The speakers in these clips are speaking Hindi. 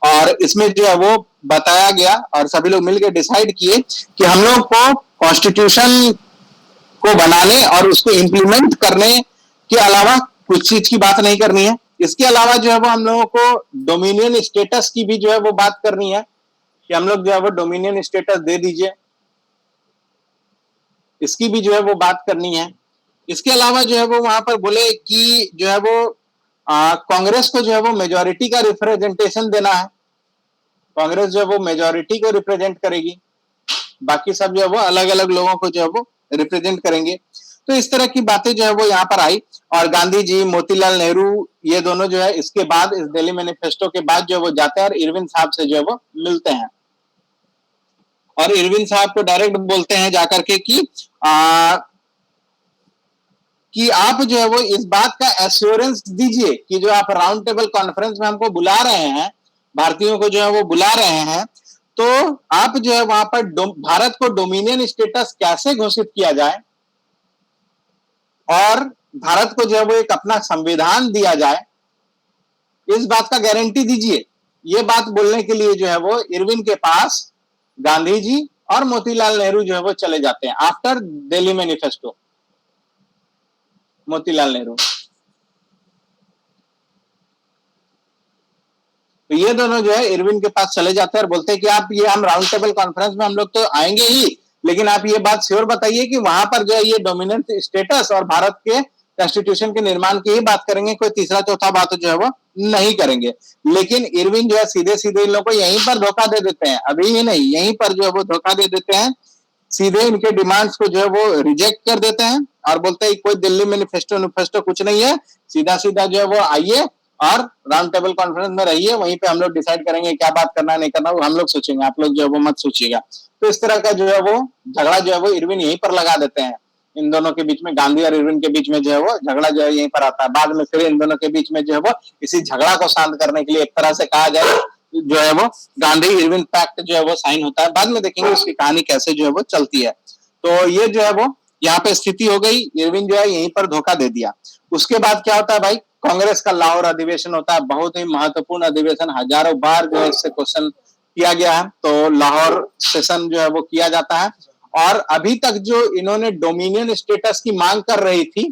और इसमें जो है वो बताया गया और सभी लोग मिलकर डिसाइड किए कि हम लोग को कॉन्स्टिट्यूशन को बनाने और उसको इम्प्लीमेंट करने के अलावा कुछ चीज की बात नहीं करनी है। इसके अलावा जो है वो हम लोगों को डोमिनियन स्टेटस की भी जो है वो बात करनी है कि हम लोग जो है वो डोमिनियन स्टेटस दे दीजिए, इसकी भी जो है वो बात करनी है। इसके अलावा जो है वो वहां पर बोले कि जो है वो कांग्रेस को जो है वो मेजोरिटी का रिप्रेजेंटेशन देना है। कांग्रेस जो है वो मेजोरिटी को रिप्रेजेंट करेगी, बाकी सब जो है वो अलग अलग लोगों को जो है वो रिप्रेजेंट करेंगे। तो इस तरह की बातें जो है वो यहाँ पर आई और गांधी जी, मोतीलाल नेहरू ये दोनों जो है इसके बाद इस दिल्ली मैनिफेस्टो के बाद जो है वो जाते हैं और इरविन साहब से जो है वो मिलते हैं और इरविन साहब को डायरेक्ट बोलते हैं जाकर के कि आप जो है वो इस बात का एश्योरेंस दीजिए कि जो आप राउंड टेबल कॉन्फ्रेंस में हमको बुला रहे हैं, भारतीयों को जो है वो बुला रहे हैं, तो आप जो है वहां पर भारत को डोमिनियन स्टेटस कैसे घोषित किया जाए और भारत को जो है वो एक अपना संविधान दिया जाए, इस बात का गारंटी दीजिए। ये बात बोलने के लिए जो है वो इरविन के पास गांधी जी और मोतीलाल नेहरू जो है वो चले जाते हैं आफ्टर दिल्ली मैनिफेस्टो। मोतीलाल नेहरू तो ये दोनों जो है इरविन के पास चले जाते हैं और बोलते हैं कि आप ये हम राउंड टेबल कॉन्फ्रेंस में हम लोग तो आएंगे ही, लेकिन आप ये बात श्योर बताइए कि वहां पर जो है ये डोमिनेंट स्टेटस और भारत के कॉन्स्टिट्यूशन के निर्माण की ही बात करेंगे, कोई तीसरा चौथा बात जो है वो नहीं करेंगे। लेकिन इरविन जो है सीधे सीधे इन लोगों को यहीं पर धोखा दे देते हैं, अभी ही नहीं यहीं पर जो है वो धोखा दे देते हैं, सीधे इनके डिमांड्स को जो है वो रिजेक्ट कर देते हैं और बोलते हैं कोई दिल्ली मैनिफेस्टो कुछ नहीं है, सीधा सीधा जो है वो आइए और राउंड टेबल कॉन्फ्रेंस में रहिए, वहीं पे हम लोग डिसाइड करेंगे क्या बात करना है नहीं करना, वो हम लोग सोचेंगे, आप लोग जो है वो मत सोचिएगा। तो इस तरह का जो है वो झगड़ा जो है वो इरविन यहीं पर लगा देते हैं। इन दोनों के बीच में, गांधी और इरविन के बीच में जो है वो झगड़ा जो है यहीं पर आता है। बाद में फिर इन दोनों के बीच में जो है वो इसी झगड़ा को शांत करने के लिए एक तरह से कहा जाए जो है वो गांधी इरविन पैक्ट जो है वो साइन होता है। बाद में देखेंगे उसकी कहानी कैसे जो है वो चलती है। तो ये जो है वो यहाँ पे स्थिति हो गई, इरविन जो है यहीं पर धोखा दे दिया। उसके बाद क्या होता है भाई, कांग्रेस का लाहौर अधिवेशन होता है, बहुत ही महत्वपूर्ण अधिवेशन, हजारों बार जो है इससे क्वेश्चन किया गया है। तो लाहौर सेशन जो है वो किया जाता है और अभी तक जो इन्होंने डोमिनियन स्टेटस की मांग कर रही थी,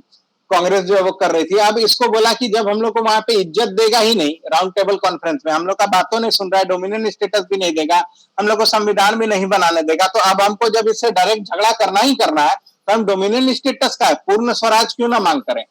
कांग्रेस जो है वो कर रही थी, अब इसको बोला कि जब हम लोग को वहां पे इज्जत देगा ही नहीं, राउंड टेबल कॉन्फ्रेंस में हम लोग का बातों नहीं सुन रहा है, डोमिनियन स्टेटस भी नहीं देगा, हम लोग को संविधान भी नहीं बनाने देगा, तो अब हमको जब इससे डायरेक्ट झगड़ा करना ही करना है तो हम डोमिनियन स्टेटस का है, पूर्ण स्वराज क्यों ना मांग करें,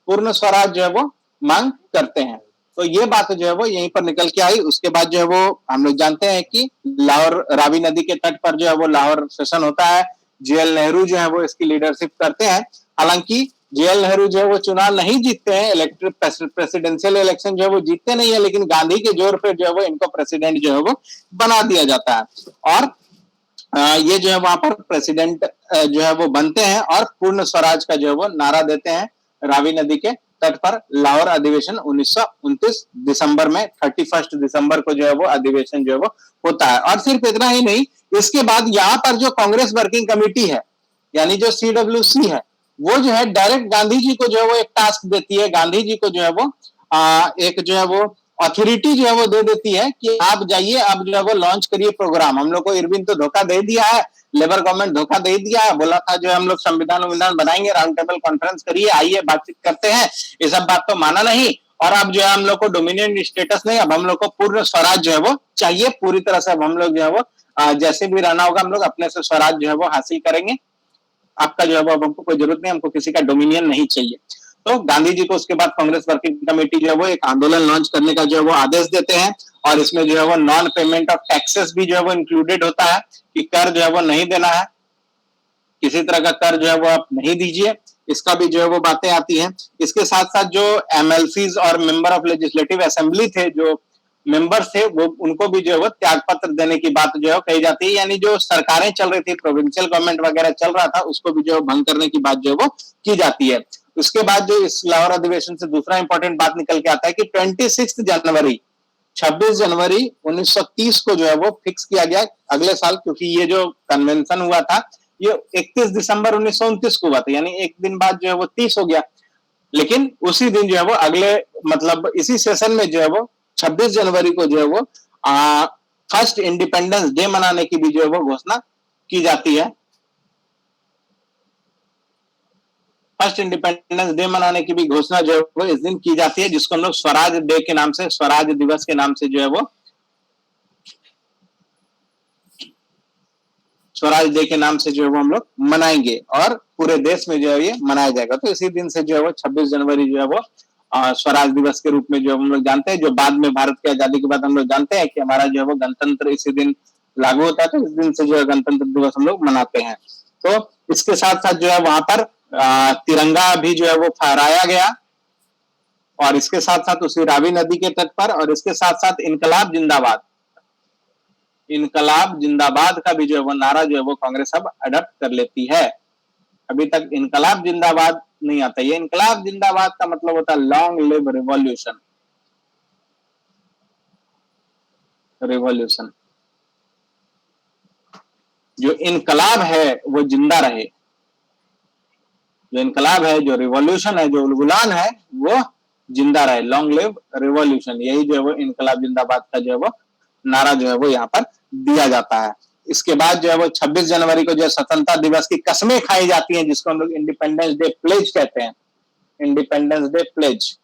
पूर्ण स्वराज जो है वो मांग करते हैं। तो ये बात जो है वो यहीं पर निकल के आई। उसके बाद जो है वो हम लोग जानते हैं कि लाहौर रावी नदी के तट पर जो है वो लाहौर सेशन होता है, जेएल नेहरू जो है वो इसकी लीडरशिप करते हैं। हालांकि जेएल नेहरू जो है वो चुनाव नहीं जीतते हैं, इलेक्टेड प्रेसिडेंशियल इलेक्शन जो है वो जीतते नहीं है, लेकिन गांधी के जोर पे जो है वो इनको प्रेसिडेंट जो है वो बना दिया जाता है और ये जो है वहां पर प्रेसिडेंट जो है वो बनते हैं और पूर्ण स्वराज का जो है वो नारा देते हैं रावी नदी के तट पर। लाहौर अधिवेशन 1929 दिसंबर में 31 दिसंबर को जो है वो अधिवेशन जो है वो होता है। और सिर्फ इतना ही नहीं, इसके बाद यहाँ पर जो कांग्रेस वर्किंग कमेटी है यानी जो CWC है, वो जो है डायरेक्ट गांधी जी को जो है वो एक टास्क देती है, गांधी जी को जो है वो एक जो है वो अथॉरिटी जो है वो दे देती है कि आप जाइए, आप जो है वो लॉन्च करिए प्रोग्राम। हम लोग को इरविन तो धोखा दे दिया है, लेबर गवर्नमेंट धोखा दे दिया है, बोला था जो हम लोग संविधान बनाएंगे, राउंड टेबल कॉन्फ्रेंस करिए, आइए बातचीत करते हैं, ये सब बात तो माना नहीं और अब जो है हम लोग को डोमिनियन स्टेटस नहीं, अब हम लोग को पूर्ण स्वराज जो है वो चाहिए, पूरी तरह से अब हम लोग जो है वो जैसे भी रहना होगा हम लोग अपने से स्वराज जो है वो हासिल करेंगे, आपका जो है वो अब हमको कोई जरूरत नहीं, हमको किसी का डोमिनियन नहीं चाहिए। तो गांधी जी को उसके बाद कांग्रेस वर्किंग कमेटी जो है वो एक आंदोलन लॉन्च करने का जो है वो आदेश देते हैं और इसमें जो है वो नॉन पेमेंट ऑफ टैक्सेस भी जो है वो इंक्लूडेड होता है कि कर जो है वो नहीं देना है, किसी तरह का कर जो है वो आप नहीं दीजिए, इसका भी जो है वो बातें आती हैं। इसके साथ साथ जो MLCs और मेंबर ऑफ लेजिस्लेटिव असेंबली थे, जो मेंबर्स थे, वो उनको भी जो है वो त्याग पत्र देने की बात जो है कही जाती है, यानी जो सरकारें चल रही थी, प्रोविंशियल गवर्नमेंट वगैरह चल रहा था, उसको भी जो है भंग करने की बात जो है वो की जाती है। उसके बाद जो इस लाहौर अधिवेशन से दूसरा इंपॉर्टेंट बात निकल के आता है कि 26 जनवरी 1930 को जो है वो फिक्स किया गया अगले साल, क्योंकि ये जो कन्वेंशन हुआ था ये 31 दिसंबर 1929 को हुआ था, यानी एक दिन बाद जो है वो 30 हो गया, लेकिन उसी दिन जो है वो अगले मतलब इसी सेशन में जो है वो 26 जनवरी को जो है वो फर्स्ट इंडिपेंडेंस डे मनाने की भी जो है वो घोषणा की जाती है। फर्स्ट इंडिपेंडेंस डे मनाने की भी घोषणा जो है वो इस दिन की जाती है, जिसको हम लोग स्वराज डे के नाम से, स्वराज दिवस के नाम से जो है वो स्वराज डे के नाम से जो है वो हम लोग मनाएंगे और पूरे देश में जो है ये मनाया जाएगा। तो इसी दिन से जो है वो 26 जनवरी जो है वो स्वराज दिवस के रूप में जो हम लोग जानते हैं, जो बाद में भारत की आजादी के बाद हम लोग जानते हैं कि हमारा जो है वो गणतंत्र इसी दिन लागू होता है। तो इस दिन से जो है गणतंत्र दिवस हम लोग मनाते हैं। तो इसके साथ साथ जो है वहां पर तिरंगा भी जो है वो फहराया गया, और इसके साथ साथ उसी रावी नदी के तट पर, और इसके साथ साथ इनकलाब जिंदाबाद, इनकलाब जिंदाबाद का भी जो है वो नारा जो है वो कांग्रेस अब अडॉप्ट कर लेती है। अभी तक इनकलाब जिंदाबाद नहीं आता। ये इनकलाब जिंदाबाद का मतलब होता है लॉन्ग लिव रिवॉल्यूशन, रिवॉल्यूशन। जो इनकलाब है वो जिंदा रहे, जो इनकलाब है, जो रिवॉल्यूशन है, जो उलगुलान है, वो जिंदा रहे, लॉन्ग लिव रिवॉल्यूशन। यही जो है वो इनकलाब जिंदाबाद का जो है वो नारा जो है वो यहाँ पर दिया जाता है। इसके बाद जो है वो 26 जनवरी को जो स्वतंत्रता दिवस की कस्में खाई जाती हैं, जिसको हम लोग इंडिपेंडेंस डे प्लेज कहते हैं, इंडिपेंडेंस डे प्लेज।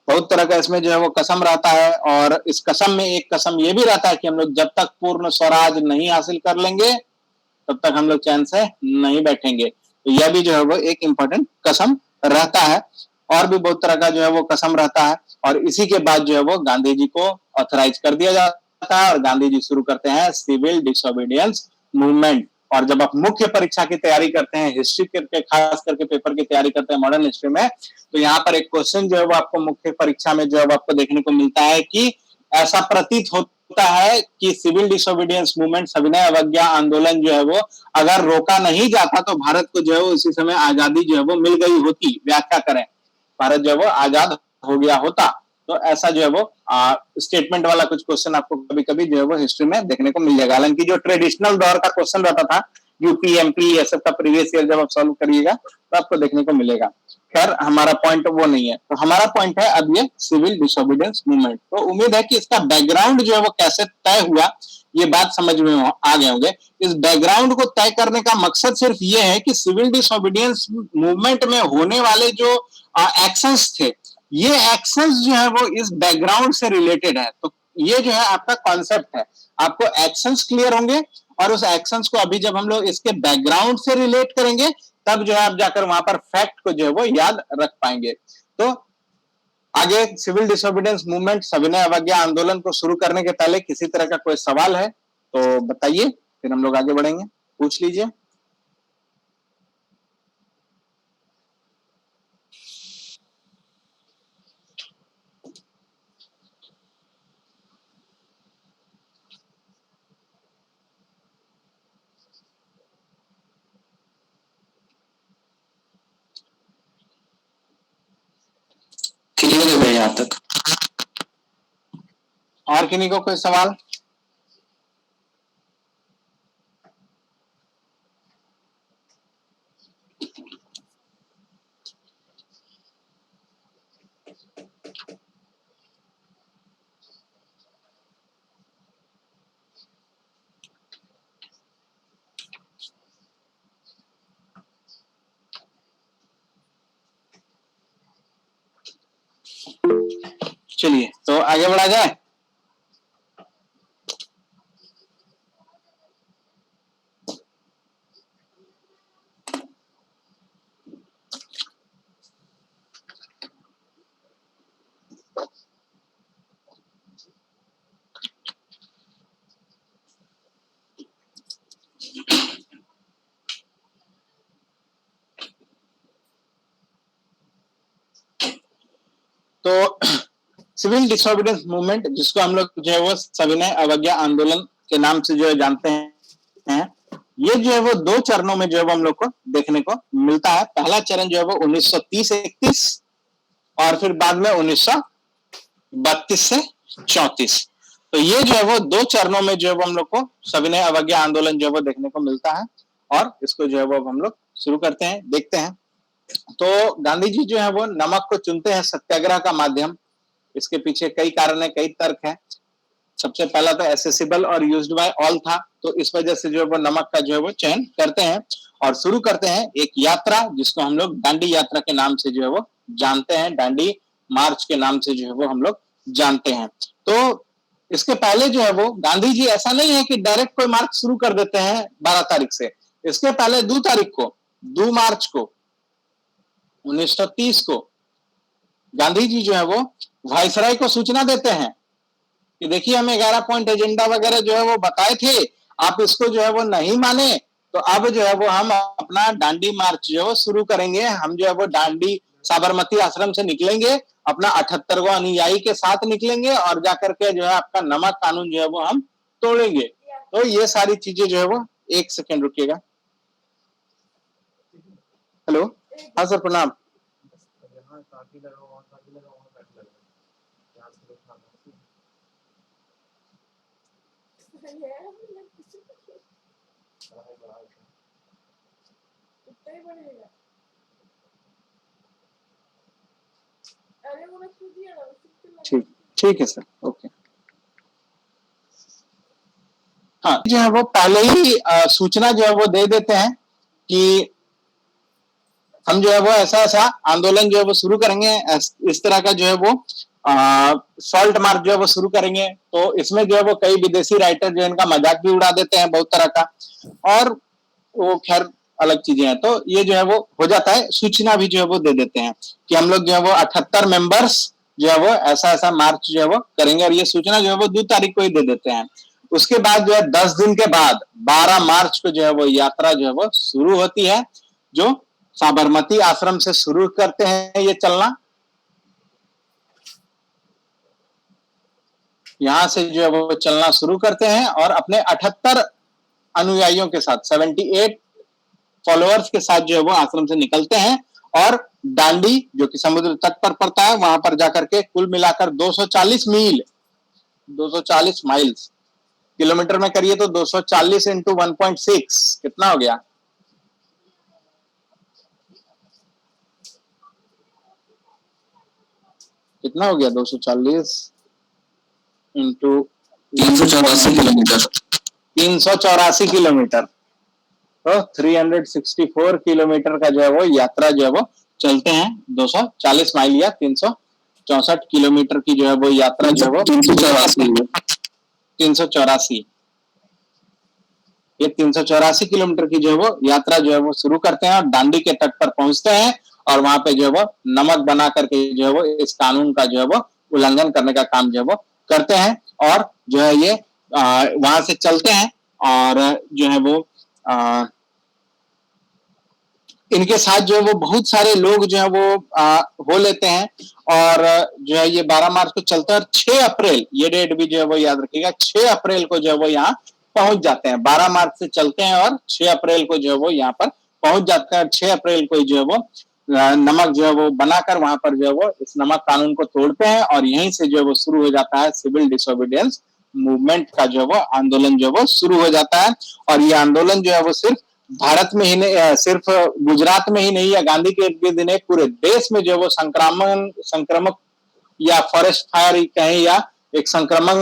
बहुत तरह का इसमें जो है वो कसम रहता है, और इस कसम में एक कसम ये भी रहता है कि हम लोग जब तक पूर्ण स्वराज नहीं हासिल कर लेंगे तब तक हम लोग चैन से नहीं बैठेंगे। तो यह भी जो है वो एक इंपॉर्टेंट कसम रहता है। और भी बहुत तरह का जो है वो कसम रहता है, और इसी के बाद जो है वो गांधी जी को ऑथराइज कर दिया जाता है, और गांधी जी शुरू करते हैं सिविल डिसोबीडियंस मूवमेंट। और जब आप मुख्य परीक्षा की तैयारी करते हैं, हिस्ट्री के खास करके पेपर की तैयारी करते हैं मॉडर्न हिस्ट्री में, तो यहाँ पर एक क्वेश्चन जो है वो आपको मुख्य परीक्षा में जो है आपको देखने को मिलता है कि ऐसा प्रतीत होता है कि सिविल डिसोबीडियंस मूवमेंट, सविनय अवज्ञा आंदोलन जो है वो अगर रोका नहीं जाता तो भारत को जो है वो उसी समय आजादी जो है वो मिल गई होती। व्याख्या करें, भारत जो है वो आजाद हो गया होता। तो ऐसा जो है वो स्टेटमेंट वाला कुछ क्वेश्चन आपको कभी कभी जो है वो हिस्ट्री में देखने को मिल जाएगा। हालांकि जो ट्रेडिशनल दौर का क्वेश्चन रहता था, यूपी एमपी ये सब का प्रीवियस ईयर जब आप सॉल्व करिएगा तो आपको देखने को मिलेगा। खैर हमारा पॉइंट वो नहीं है। तो हमारा पॉइंट है अब ये सिविल डिसोबीडियंस मूवमेंट। तो उम्मीद है कि इसका बैकग्राउंड जो है वो कैसे तय हुआ ये बात समझ में आ गए होंगे। इस बैकग्राउंड को तय करने का मकसद सिर्फ ये है कि सिविल डिसोबीडियंस मूवमेंट में होने वाले जो एक्शंस थे, ये एक्शंस जो है वो इस बैकग्राउंड से रिलेटेड है। तो ये जो है आपका कॉन्सेप्ट है। आपको एक्शंस क्लियर होंगे, और उस एक्शंस को अभी जब हम लोग इसके बैकग्राउंड से रिलेट करेंगे तब जो है आप जाकर वहां पर फैक्ट को जो है वो याद रख पाएंगे। तो आगे सिविल डिसोबीडियंस मूवमेंट, सविनय अवज्ञा आंदोलन को शुरू करने के पहले किसी तरह का कोई सवाल है तो बताइए, फिर हम लोग आगे बढ़ेंगे। पूछ लीजिए। क्लियर है भाई यहाँ तक? और किन्हीं को कोई सवाल? चलिए तो आगे बढ़ा जाए। तो सिविल डिसोबीडियंस मूवमेंट, जिसको हम लोग जो है वो सविनय अवज्ञा आंदोलन के नाम से जो है जानते हैं, ये जो है वो दो चरणों में जो है वो हम लोग को देखने को मिलता है। पहला चरण जो है वो 1930-31 और फिर बाद में 1932 से 34। तो ये जो है वो दो चरणों में जो है वो हम लोग को सविनय अवज्ञा आंदोलन जो है वो देखने को मिलता है, और इसको जो है वो हम लोग शुरू करते हैं, देखते हैं। तो गांधी जी जो है वो नमक को चुनते हैं सत्याग्रह का माध्यम। इसके पीछे कई कारण है, कई तर्क है। सबसे पहला तो एसेसिबल और यूज्ड बाय ऑल था, तो इस वजह से जो है वो नमक का जो है वो चयन करते हैं और शुरू करते हैं एक यात्रा जिसको हम लोग दांडी यात्रा के नाम से जो है वो जानते हैं, दांडी मार्च के नाम से जो है वो हम लोग जानते हैं। तो इसके पहले जो है वो गांधी जी ऐसा नहीं है कि डायरेक्ट कोई मार्च शुरू कर देते हैं 12 तारीख से। इसके पहले 2 तारीख को, 2 मार्च को 1930 को गांधी जी जो है वो वायसराय को सूचना देते हैं कि देखिए हमें 11 पॉइंट एजेंडा वगैरह जो है वो बताए थे, आप इसको जो है वो नहीं माने, तो अब जो है वो हम अपना दांडी मार्च जो है शुरू करेंगे। हम जो है वो दांडी साबरमती आश्रम से निकलेंगे, अपना 78वां अनुयायी के साथ निकलेंगे और जाकर के जो है आपका नमक कानून जो है वो हम तोड़ेंगे। तो ये सारी चीजें जो है वो, एक सेकेंड रुकिएगा। हेलो, हाँ सर प्रणाम। ठीक, ठीक है सर, ओके। हाँ, जो है वो पहले ही सूचना जो है वो दे देते हैं कि हम जो है वो ऐसा ऐसा आंदोलन जो है वो शुरू करेंगे, इस तरह का जो है वो सॉल्ट मार्च जो है वो शुरू करेंगे। तो इसमें जो है वो कई विदेशी राइटर जो है इनका मजाक भी उड़ा देते हैं बहुत तरह का, और वो खैर अलग चीजें हैं। तो ये जो है वो हो जाता है, सूचना भी जो है वो दे देते हैं कि हम लोग जो है वो 78 मेंबर्स जो है वो ऐसा ऐसा मार्च जो है वो करेंगे, और ये सूचना जो है वो 2 तारीख को ही दे देते हैं। उसके बाद जो है 10 दिन के बाद 12 मार्च को जो है वो यात्रा जो है वो शुरू होती है, जो साबरमती आश्रम से शुरू करते हैं ये चलना। यहां से जो है वो चलना शुरू करते हैं और अपने 78 अनुयायियों के साथ, 78 फॉलोअर्स के साथ जो है वो आश्रम से निकलते हैं और दांडी जो कि समुद्र तट पर पड़ता है, वहां पर जाकर के कुल मिलाकर 240 मील, 240 माइल्स, किलोमीटर में करिए तो 240 इंटू 1.6 कितना हो गया? कितना हो गया? 240 इंटू 384 किलोमीटर। 384 किलोमीटर, तो 364 किलोमीटर का जो है वो यात्रा जो है वो चलते हैं। 240 माइल या 364 किलोमीटर की जो है वो यात्रा जो है वो 384 ये 384 किलोमीटर की जो है वो यात्रा जो है वो शुरू करते हैं और दांडी के तट पर पहुंचते हैं और वहां पे जो है वो नमक बना करके जो है वो इस कानून का जो है वो उल्लंघन करने का काम जो है वो करते हैं। और जो है ये वहां से चलते हैं और जो है वो इनके साथ जो है वो बहुत सारे लोग जो है वो हो लेते हैं और जो है ये 12 मार्च को चलता है और 6 अप्रैल, ये डेट भी जो है वो याद रखिएगा, 6 अप्रैल को जो है वो यहाँ पहुंच जाते हैं। 12 मार्च से चलते हैं और 6 अप्रैल को जो है वो यहाँ पर पहुंच जाते हैं और 6 अप्रैल को जो है वो नमक जो है वो बनाकर वहां पर जो है वो इस नमक कानून को तोड़ते हैं और यहीं से जो है वो शुरू हो जाता है सिविल डिसोबीडियंस मूवमेंट का जो है वो आंदोलन जो है वो शुरू हो जाता है। और ये आंदोलन जो है वो सिर्फ भारत में ही नहीं, सिर्फ गुजरात में ही नहीं या गांधी के इर्द गिर्द पूरे देश में जो है वो संक्रमक या फॉरेस्ट फायर कहें या एक संक्रमण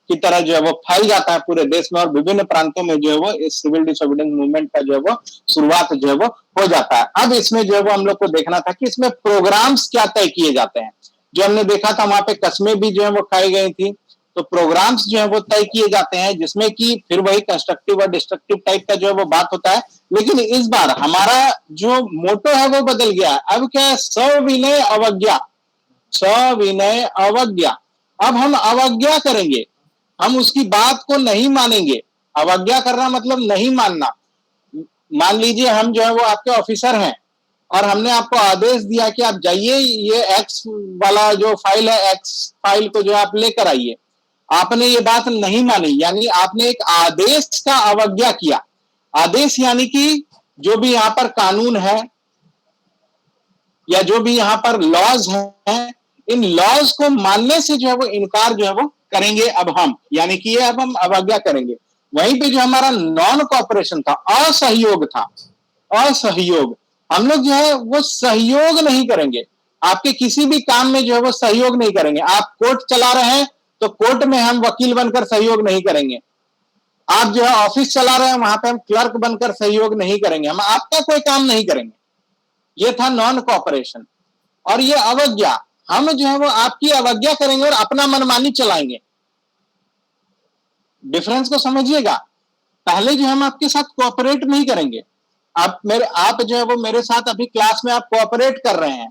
की तरह जो है वो फैल जाता है पूरे देश में और विभिन्न प्रांतों में जो है वो इस सिविल डिसोबीडियंस मूवमेंट का जो है वो शुरुआत जो है वो हो जाता है। अब इसमें जो है वो हम लोग को देखना था कि इसमें प्रोग्राम्स क्या तय किए जाते हैं। जो हमने देखा था वहां पे कस्में भी जो है वो खाई गई थी, तो प्रोग्राम्स जो है वो तय किए जाते हैं जिसमें कि फिर वही कंस्ट्रक्टिव और डिस्ट्रक्टिव टाइप का जो है वो बात होता है। लेकिन इस बार हमारा जो मोटो है वो बदल गया है। अब क्या है? सविनय अवज्ञा, सविनय अवज्ञा। अब हम अवज्ञा करेंगे, हम उसकी बात को नहीं मानेंगे। अवज्ञा करना मतलब नहीं मानना। मान लीजिए हम जो है वो आपके ऑफिसर हैं और हमने आपको आदेश दिया कि आप जाइए ये एक्स वाला जो फाइल है, एक्स फाइल को जो आप लेकर आइए। आपने ये बात नहीं मानी, यानी आपने एक आदेश का अवज्ञा किया। आदेश यानी कि जो भी यहां पर कानून है या जो भी यहां पर लॉज हैं, इन लॉज को मानने से जो है वो इनकार जो है वो करेंगे अब हम, यानी कि ये अब हम अवज्ञा करेंगे। वहीं पे जो हमारा नॉन कोऑपरेशन था, असहयोग था, असहयोग, हम लोग जो है वो सहयोग नहीं करेंगे, आपके किसी भी काम में जो है वो सहयोग नहीं करेंगे। आप कोर्ट चला रहे हैं तो कोर्ट में हम वकील बनकर सहयोग नहीं करेंगे। आप जो है ऑफिस चला रहे हैं, वहां पे हम क्लर्क बनकर सहयोग नहीं करेंगे, हम आपका कोई काम नहीं करेंगे। ये था नॉन कोऑपरेशन। और ये अवज्ञा, हम जो है वो आपकी अवज्ञा करेंगे और अपना मनमानी चलाएंगे। डिफरेंस को समझिएगा। पहले जो हम आपके साथ कोऑपरेट नहीं करेंगे, आप जो है वो मेरे साथ अभी क्लास में आप कोऑपरेट कर रहे हैं,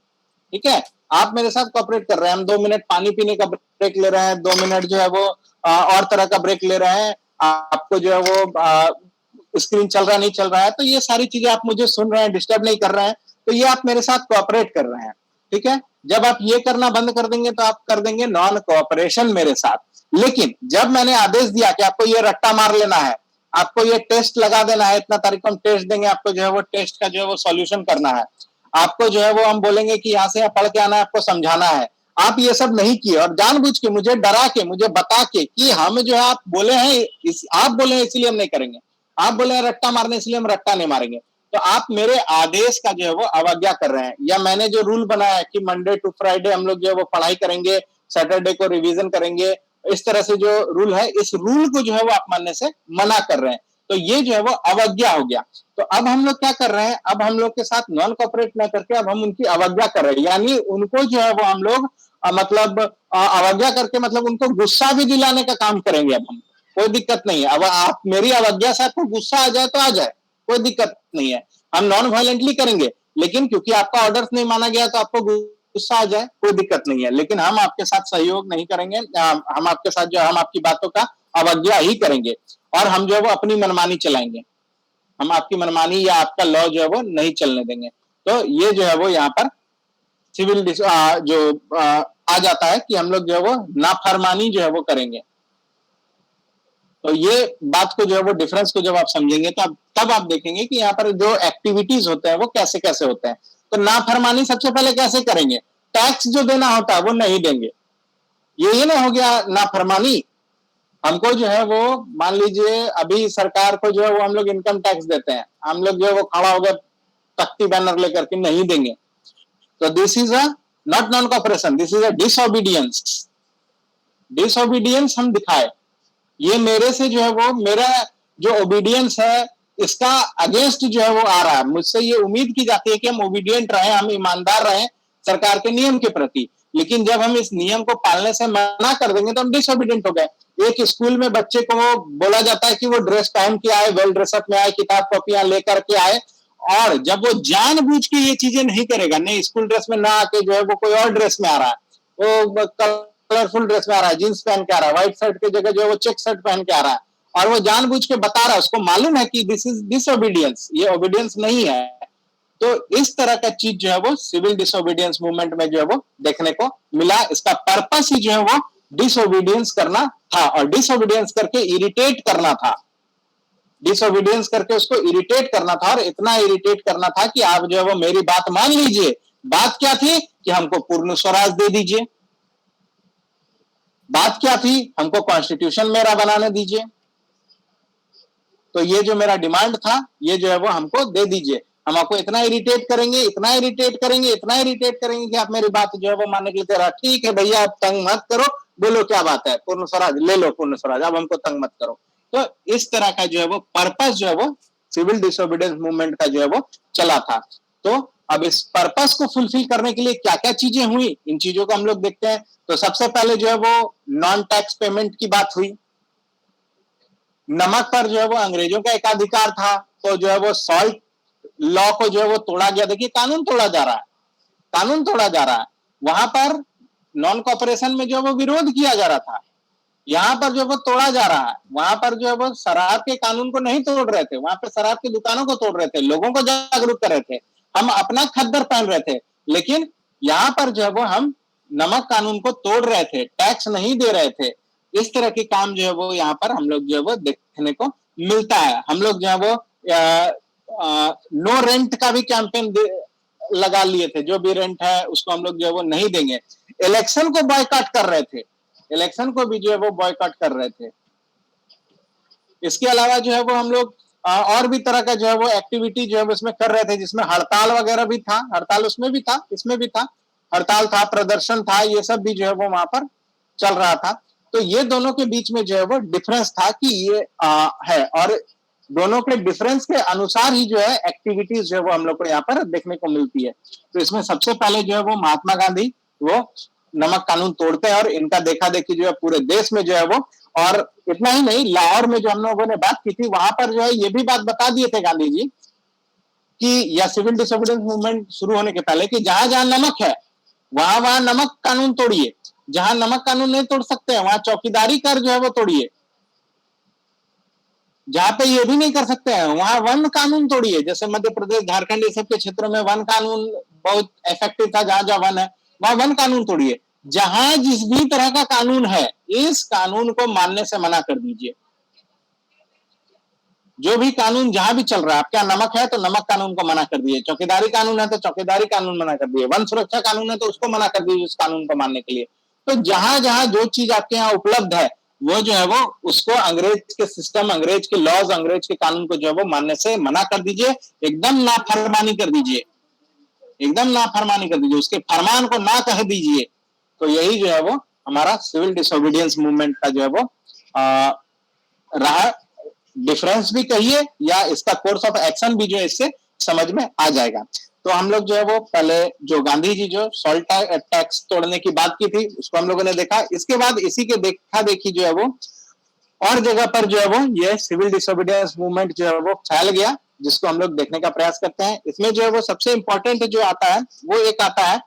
ठीक है, आप मेरे साथ कोऑपरेट कर रहे हैं, हम 2 मिनट पानी पीने का ब्रेक ले रहे हैं, 2 मिनट जो है वो और तरह का ब्रेक ले रहे हैं, आपको जो है वो स्क्रीन चल रहा नहीं चल रहा है, तो ये सारी चीजें आप मुझे सुन रहे हैं, डिस्टर्ब नहीं कर रहे हैं, तो ये आप मेरे साथ कोऑपरेट कर रहे हैं, ठीक है। जब आप ये करना बंद कर देंगे तो आप कर देंगे नॉन कोऑपरेशन मेरे साथ। लेकिन जब मैंने आदेश दिया कि आपको ये रट्टा मार लेना है, आपको ये टेस्ट लगा देना है, इतना तारीख को हम टेस्ट देंगे, आपको जो है वो टेस्ट का जो है वो सॉल्यूशन करना है, आपको जो है वो हम बोलेंगे कि यहाँ से पढ़ के आना है, आपको समझाना है, आप ये सब नहीं किए और जानबूझ के मुझे डरा के, मुझे बता के कि हम जो है आप बोले हैं आप बोले हैं इसलिए हम नहीं करेंगे, आप बोले हैं रट्टा मारने इसलिए हम रट्टा नहीं मारेंगे, तो आप मेरे आदेश का जो है वो अवज्ञा कर रहे हैं। या मैंने जो रूल बनाया है कि मंडे टू फ्राइडे हम लोग जो है वो पढ़ाई करेंगे, सैटरडे को रिवीजन करेंगे, इस तरह से जो रूल है, इस रूल को जो है वो आप मानने से मना कर रहे हैं, तो ये जो है वो अवज्ञा हो गया। तो अब हम लोग क्या कर रहे हैं, अब हम लोग के साथ नॉन कोऑपरेट ना करके अब हम उनकी अवज्ञा कर रहे हैं, यानी उनको जो है वो हम लोग मतलब अवज्ञा करके मतलब उनको गुस्सा भी दिलाने का काम करेंगे। अब हम, कोई दिक्कत नहीं है, अब आप मेरी अवज्ञा से आपको गुस्सा आ जाए तो आ जाए, कोई दिक्कत नहीं है, हम नॉन वायलेंटली करेंगे, लेकिन क्योंकि आपका ऑर्डर नहीं माना गया तो आपको गुस्सा आ जाए, कोई दिक्कत नहीं है, लेकिन हम आपके साथ सहयोग नहीं करेंगे, हम आपके साथ जो हम आपकी बातों का अवज्ञा ही करेंगे और हम जो है वो अपनी मनमानी चलाएंगे, हम आपकी मनमानी या आपका लॉ जो है वो नहीं चलने देंगे। तो ये जो है वो यहाँ पर सिविल जो आ जाता है कि हम लोग जो है वो नाफरमानी जो है वो करेंगे। तो ये बात को जो है वो डिफरेंस को जब आप समझेंगे तो तब आप देखेंगे कि यहाँ पर जो एक्टिविटीज होते हैं वो कैसे कैसे होते हैं। तो नाफरमानी सबसे पहले कैसे करेंगे, टैक्स जो देना होता है वो नहीं देंगे, ये ना हो गया नाफरमानी। हमको जो है वो मान लीजिए अभी सरकार को जो है वो हम लोग इनकम टैक्स देते हैं, हम लोग जो है वो खड़ा हो गया तख्ती बैनर लेकर के नहीं देंगे, तो this is a not non cooperation, this is a disobedience. Disobedience हम दिखाए, ये मेरे से जो है वो मेरा जो ओबीडियंस है इसका अगेंस्ट जो है वो आ रहा है, मुझसे ये उम्मीद की जाती है कि हम ओबीडियंट रहे, हम ईमानदार रहे सरकार के नियम के प्रति, लेकिन जब हम इस नियम को पालने से मना कर देंगे तो हम डिसओबीडियंट हो गए। एक स्कूल में बच्चे को बोला जाता है कि वो ड्रेस पहन के आए, वेल ड्रेसअप में आए, किताब कॉपियां लेकर के आए, और जब वो जानबूझ के ये चीजें नहीं करेगा, नहीं स्कूल ड्रेस में ना आके जो है वो कोई और ड्रेस में आ रहा है, वो कलरफुल ड्रेस में आ रहा है, जींस पहन के आ रहा है, व्हाइट शर्ट की जगह जो है वो चेक शर्ट पहन के आ रहा है, और वो जानबूझ के बता रहा है, उसको मालूम है कि दिस इज डिसओबीडियंस, ये ओबीडियंस नहीं है। तो इस तरह का चीज जो है वो सिविल डिसओबीडियंस मूवमेंट में जो है वो देखने को मिला। इसका पर्पस ही जो है वो डिसओबीडियंस करना था, और डिसओबीडियंस करके इरिटेट करना था, डिसओबीडियंस करके उसको इरिटेट करना था, और इतना इरिटेट करना था कि आप जो है वो मेरी बात मान लीजिए। बात क्या थी कि हमको पूर्ण स्वराज दे दीजिए, बात क्या थी, हमको कॉन्स्टिट्यूशन मेरा बनाने दीजिए, तो ये जो मेरा डिमांड था ये जो है वो हमको दे दीजिए, हम आपको इतना इरिटेट करेंगे, इतना इरिटेट करेंगे, इतना इरिटेट करेंगे कि आप मेरी बात जो है वो मानने के लिए तैयार। ठीक है भैया, आप तंग मत करो, बोलो क्या बात है, पूर्ण स्वराज ले लो, पूर्ण स्वराज, अब हमको तंग मत करो। तो इस तरह का जो है वो पर्पस जो है वो सिविल डिसोबीडियंस मूवमेंट का जो है वो चला था। तो अब इस पर्पस को फुलफिल करने के लिए क्या क्या चीजें हुई, इन चीजों को हम लोग देखते हैं। तो सबसे पहले जो है वो नॉन टैक्स पेमेंट की बात हुई, नमक पर जो है वो अंग्रेजों का एकाधिकार था, तो जो है वो सॉल्ट लॉ को जो है वो तोड़ा गया। देखिए कानून तोड़ा जा रहा है, कानून तोड़ा जा रहा है, वहां पर नॉन कॉपरेशन में जो है वो विरोध किया जा रहा था, यहाँ पर जो है वो तोड़ा जा रहा है। वहां पर जो है वो शराब के कानून को नहीं तोड़ रहे थे, वहां पर शराब की दुकानों को तोड़ रहे थे, लोगों को जागरूक कर रहे थे, हम अपना खद्दर पहन रहे थे, लेकिन यहाँ पर जो है वो हम नमक कानून को तोड़ रहे थे, टैक्स नहीं दे रहे थे। इस तरह के काम जो है वो यहाँ पर हम लोग जो है वो देखने को मिलता है। हम लोग जो है वो नो रेंट का भी कैंपेन लगा लिए थे, जो भी रेंट है उसको हम लोग जो है वो नहीं देंगे। इलेक्शन को बॉयकॉट कर रहे थे, इलेक्शन को भी जो है वो बॉयकॉट कर रहे थे। इसके अलावा जो है वो हम लोग और भी तरह का जो है वो एक्टिविटी जो है उसमें कर रहे थे, जिसमें हड़ताल वगैरह भी था, हड़ताल उसमें भी था, इसमें भी था, हड़ताल था, प्रदर्शन था, ये सब भी जो है वो वहां पर चल रहा था। तो ये दोनों के बीच में जो है वो डिफरेंस था कि ये है, और दोनों के डिफरेंस के अनुसार ही जो है एक्टिविटीज जो है वो हम लोग को यहाँ पर देखने को मिलती है। तो इसमें सबसे पहले जो है वो महात्मा गांधी वो नमक कानून तोड़ते हैं, और इनका देखा देखी जो है पूरे देश में जो है वो, और इतना ही नहीं, लाहौर में जो हम लोगों ने बात की थी वहां पर जो है ये भी बात बता दिए थे गांधी जी कि, या सिविल डिसोबीडियंस मूवमेंट शुरू होने के पहले, कि जहां जहां नमक है वहां वहां नमक कानून तोड़िए, जहां नमक कानून नहीं तोड़ सकते हैं वहां चौकीदारी कर जो है वो तोड़िए, जहां पे ये भी नहीं कर सकते हैं वहां वन कानून तोड़िए। जैसे मध्य प्रदेश, झारखंड, ये सब के क्षेत्रों में वन कानून बहुत इफेक्टिव था, जहां जहां वन है वहां वन कानून तोड़िए। जहां जिस भी तरह का कानून है इस कानून को मानने से मना कर दीजिए। जो भी कानून जहां भी चल रहा है, आपके यहाँ नमक है तो नमक कानून को मना कर दिए, चौकीदारी कानून है तो चौकीदारी कानून मना कर दिए, वन सुरक्षा कानून है तो उसको मना कर दीजिए उस कानून को मानने के लिए। तो जहां जहां जो चीज आपके यहाँ उपलब्ध है वो जो है वो उसको अंग्रेज के सिस्टम, अंग्रेज के लॉज, अंग्रेज के कानून को जो है वो मानने से मना कर दीजिए, एकदम नाफरमानी कर दीजिए, एकदम नाफरमानी कर दीजिए, उसके फरमान को ना कह दीजिए। तो यही जो है वो हमारा सिविल डिसोबीडियंस मूवमेंट का जो है वो रहा। डिफरेंस भी कहिए या इसका कोर्स ऑफ एक्शन भी जो है इससे समझ में आ जाएगा। तो हम लोग जो है वो पहले जो गांधी जी जो सॉल्ट टैक्स तोड़ने की बात की थी उसको हम लोगों ने देखा। इसके बाद इसी के देखा देखी जो है वो और जगह पर जो है वो ये सिविल डिसोबीडियंस मूवमेंट जो है वो फैल गया, जिसको हम लोग देखने का प्रयास करते हैं। इसमें जो है वो सबसे इंपॉर्टेंट जो आता है वो एक आता है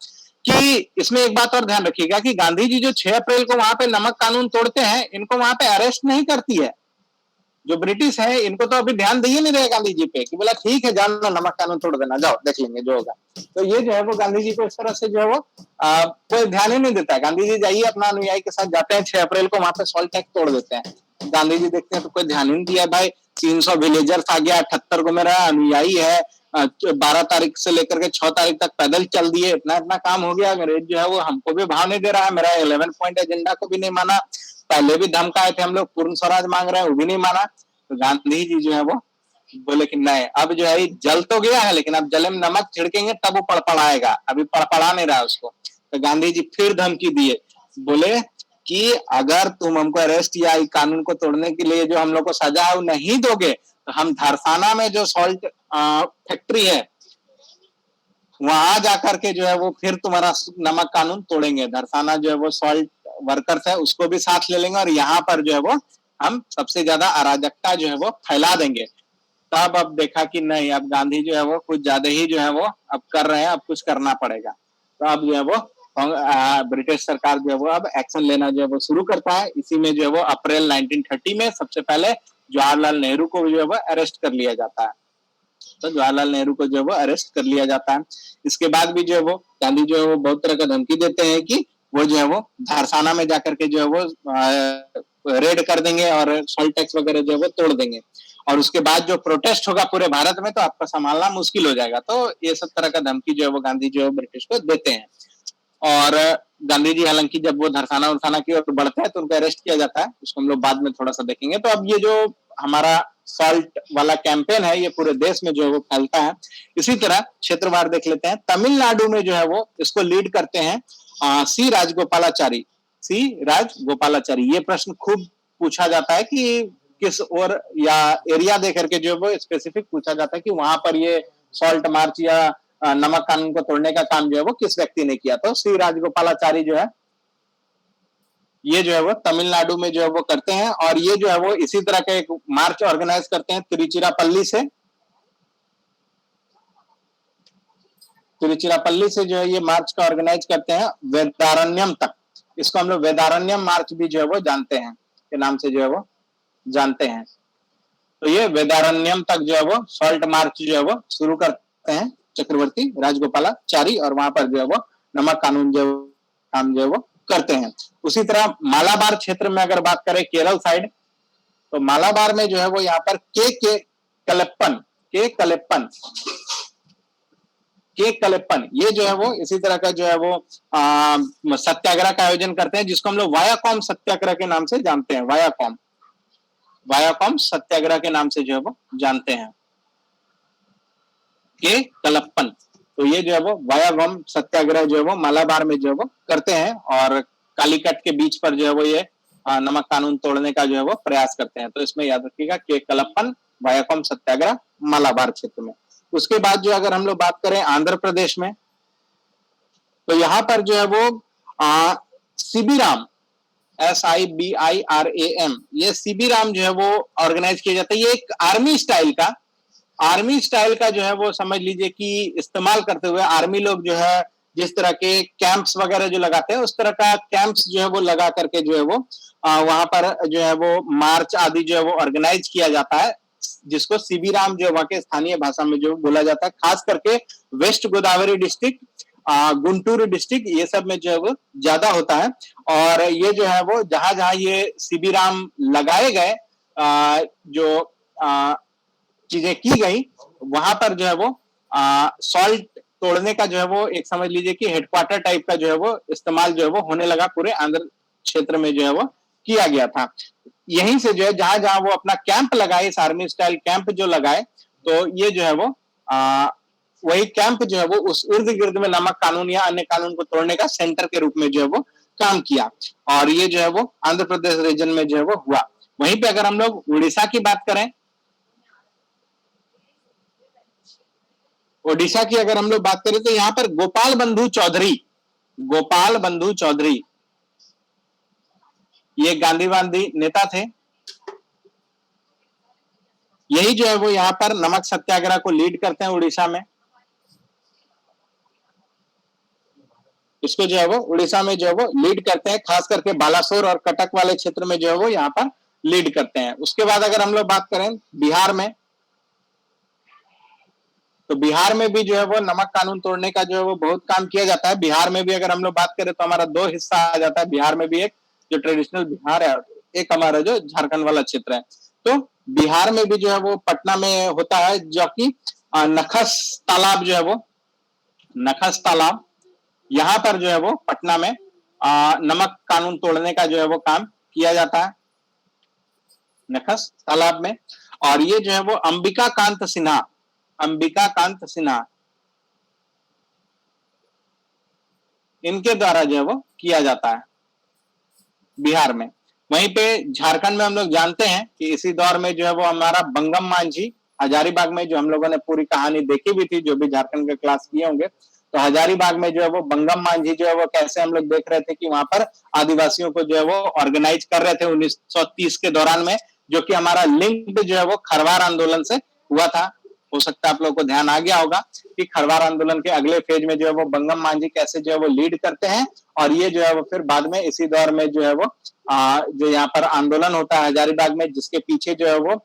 कि इसमें एक बात और ध्यान रखिएगा कि गांधी जी जो 6 अप्रैल को वहां पे नमक कानून तोड़ते हैं, इनको वहां पे अरेस्ट नहीं करती है जो ब्रिटिश है, इनको तो अभी ध्यान दिए नहीं रहे गांधी जी पे कि बोला ठीक है जानो नमक कानून तोड़ देना, जाओ देख लेंगे जो होगा। तो ये जो है वो गांधी जी को इस तरह से जो है वो कोई ध्यान ही नहीं देता है। गांधी जी जाइए अपना अनुयायी के साथ जाते हैं 6 अप्रैल को वहां पे सॉल्ट टैक्स तोड़ देते हैं। गांधी जी देखते हैं तो कोई ध्यान ही नहीं दिया भाई, 300 विलेजर्स आ गया, 78 को मेरा अनुयायी है, 12 तारीख से लेकर के 6 तारीख तक पैदल चल दिए, इतना इतना काम हो गया, अंग्रेज जो है वो हमको भी भाव नहीं दे रहा है, मेरा 11 पॉइंट एजेंडा को भी नहीं माना, पहले भी धमकाए थे हम लोग पूर्ण स्वराज मांग रहे हैं वो भी नहीं माना। तो गांधी जी जो है वो बोले कि नहीं, अब जो है जल तो गया है लेकिन अब जले में नमक छिड़केंगे तब वो पड़पड़ाएगा, अभी पड़पड़ा नहीं रहा उसको। तो गांधी जी फिर धमकी दिए, बोले कि अगर तुम हमको अरेस्ट या कानून को तोड़ने के लिए जो हम लोग को सजा है वो नहीं दोगे तो हम धारसाना में जो सॉल्ट फैक्ट्री है वहां जाकर के जो है वो फिर तुम्हारा नमक कानून तोड़ेंगे। धरसाना जो है वो सॉल्ट वर्कर्स है उसको भी साथ ले लेंगे और यहाँ पर जो है वो हम सबसे ज्यादा अराजकता जो है वो फैला देंगे। तब अब देखा कि नहीं, अब गांधी जो है वो कुछ ज्यादा ही जो है वो अब कर रहे हैं, अब कुछ करना पड़ेगा। तो अब जो है वो ब्रिटिश सरकार जो है वो अब एक्शन लेना जो है वो शुरू करता है। इसी में जो है वो अप्रैल 1930 में सबसे पहले जवाहरलाल नेहरू को जो है वो अरेस्ट कर लिया जाता है। तो जवाहरलाल नेहरू को जो है वो अरेस्ट कर लिया जाता है। इसके बाद भी जो है वो गांधी जो है वो बहुत तरह का धमकी देते हैं कि वो जो है वो धारसाना में जाकर के जो है वो रेड कर देंगे और सॉल्ट टैक्स वगैरह जो है वो तोड़ देंगे, और उसके बाद जो प्रोटेस्ट होगा पूरे भारत में तो आपका संभालना मुश्किल हो जाएगा। तो ये सब तरह का धमकी जो है वो गांधी जो है ब्रिटिश को देते हैं। और गांधी जी हालांकि जब वो धरसाना उरसाना की ओर बढ़ते हैं तो उनको अरेस्ट किया जाता है, उसको हम लोग बाद में थोड़ा सा देखेंगे। तो अब ये जो हमारा सॉल्ट वाला कैंपेन है ये पूरे देश में जो है वो फैलता है। इसी तरह क्षेत्रवार देख लेते हैं। तमिलनाडु में जो है वो इसको लीड करते हैं सी राजगोपालाचारी। सी राजगोपालाचारी, ये प्रश्न खूब पूछा जाता है कि किस और या एरिया दे करके जो वो स्पेसिफिक पूछा जाता है कि वहां पर ये सॉल्ट मार्च या नमक कानून को तोड़ने का काम जो है वो किस व्यक्ति ने किया। तो सी राजगोपालाचारी जो है ये जो है वो तमिलनाडु में जो है वो करते हैं, और ये जो है वो इसी तरह का एक मार्च ऑर्गेनाइज करते हैं तिरुचिरापल्ली से। तिरुचिरापल्ली से जो है ये मार्च का ऑर्गेनाइज करते हैं वेदारण्यम तक। इसको हम लोग वेदारण्यम मार्च भी जो है वो जानते हैं के नाम से जो है वो जानते हैं। तो ये वेदारण्यम तक जो है वो सॉल्ट मार्च जो है वो शुरू करते हैं चक्रवर्ती राजगोपालाचारी, और वहां पर जो है वो नमक कानून जो काम जो है वो करते हैं। उसी तरह मालाबार क्षेत्र में अगर बात करें केरल साइड, तो मालाबार में जो है वो यहाँ पर के कलेप्पन ये जो है वो इसी तरह का जो है वो सत्याग्रह का आयोजन करते हैं, जिसको हम लोग वायाकॉम सत्याग्रह के नाम से जानते हैं। वायाकॉम वायाकॉम सत्याग्रह के नाम से जो है वो जानते हैं। के कलप्पन, तो ये जो है वो वायागम सत्याग्रह जो है वो मालाबार में जो है वो करते हैं और कालीकट के बीच पर जो है वो ये नमक कानून तोड़ने का जो है वो प्रयास करते हैं। तो इसमें याद रखिएगा के कलप्पन वायाकॉम सत्याग्रह मालाबार क्षेत्र में। उसके बाद जो अगर हम लोग बात करें आंध्र प्रदेश में, तो यहाँ पर जो है वो सीबी राम, SIBIRAM, ये सीबी राम जो है वो ऑर्गेनाइज किया जाता है। ये एक आर्मी स्टाइल का जो है वो समझ लीजिए कि इस्तेमाल करते हुए आर्मी लोग जो है जिस तरह के कैंप्स वगैरह जो लगाते हैं उस तरह का कैंप्स जो है वो लगा करके जो है वो वहां पर जो है वो मार्च आदि जो है वो ऑर्गेनाइज किया जाता है, जिसको सीबी राम जो वहां के स्थानीय भाषा में जो बोला जाता है। खास करके west Godavari district, Guntur district, ये सब में जो है वो ज्यादा होता है। और ये जो है वो जहां जहां ये सीबी राम लगाए गए, जो चीजें की गई, वहां पर जो है वो सॉल्ट तोड़ने का जो है वो एक समझ लीजिए कि हेडक्वार्टर टाइप का जो है वो इस्तेमाल जो है वो होने लगा पूरे आंध्र क्षेत्र में जो है वो किया गया था। यहीं से जो है जहां जहां वो अपना कैंप लगाए, इस आर्मी स्टाइल कैंप जो लगाए, तो ये जो है वो वही कैंप जो है वो उस इर्द गिर्द में नमक कानून या अन्य कानून को तोड़ने का सेंटर के रूप में जो है वो काम किया। और ये जो है वो आंध्र प्रदेश रीजन में जो है वो हुआ। वहीं पे अगर हम लोग उड़ीसा की बात करें, ओडिशा की अगर हम लोग बात करें, तो यहाँ पर गोपाल बंधु चौधरी ये गांधीवादी नेता थे। यही जो है वो यहाँ पर नमक सत्याग्रह को लीड करते हैं उड़ीसा में। इसको जो है वो उड़ीसा में जो है वो लीड करते हैं, खास करके बालासोर और कटक वाले क्षेत्र में जो है वो यहाँ पर लीड करते हैं। उसके बाद अगर हम लोग बात करें बिहार में, तो बिहार में भी जो है वो नमक कानून तोड़ने का जो है वो बहुत काम किया जाता है। बिहार में भी अगर हम लोग बात करें तो हमारा दो हिस्सा आ जाता है। बिहार में भी एक जो ट्रेडिशनल बिहार है, एक हमारा जो झारखंड वाला क्षेत्र है। तो बिहार में भी जो है वो पटना में होता है, जो कि नखस तालाब जो है वो, नखस तालाब, यहाँ पर जो है वो पटना में नमक कानून तोड़ने का जो है वो काम किया जाता है, नखस तालाब में। और ये जो है वो अंबिका कांत सिन्हा इनके द्वारा जो है वो किया जाता है बिहार में। वहीं पे झारखंड में हम लोग जानते हैं कि इसी दौर में जो है वो हमारा बंगम मांझी, हजारीबाग में, जो हम लोगों ने पूरी कहानी देखी भी थी, जो भी झारखंड के क्लास किए होंगे, तो हजारीबाग में जो है वो बंगम मांझी जो है वो कैसे हम लोग देख रहे थे कि वहां पर आदिवासियों को जो है वो ऑर्गेनाइज कर रहे थे 1930 के दौरान में, जो कि हमारा लिंक जो है वो खरवार आंदोलन से हुआ था। हो सकता है आप लोगों को ध्यान आ गया होगा कि खरवार आंदोलन के अगले फेज में जो है वो बंगम मांझी कैसे जो है वो लीड करते हैं। और ये जो है वो फिर बाद में इसी दौर में जो है वो जो यहाँ पर आंदोलन होता है हजारीबाग में, जिसके पीछे जो है वो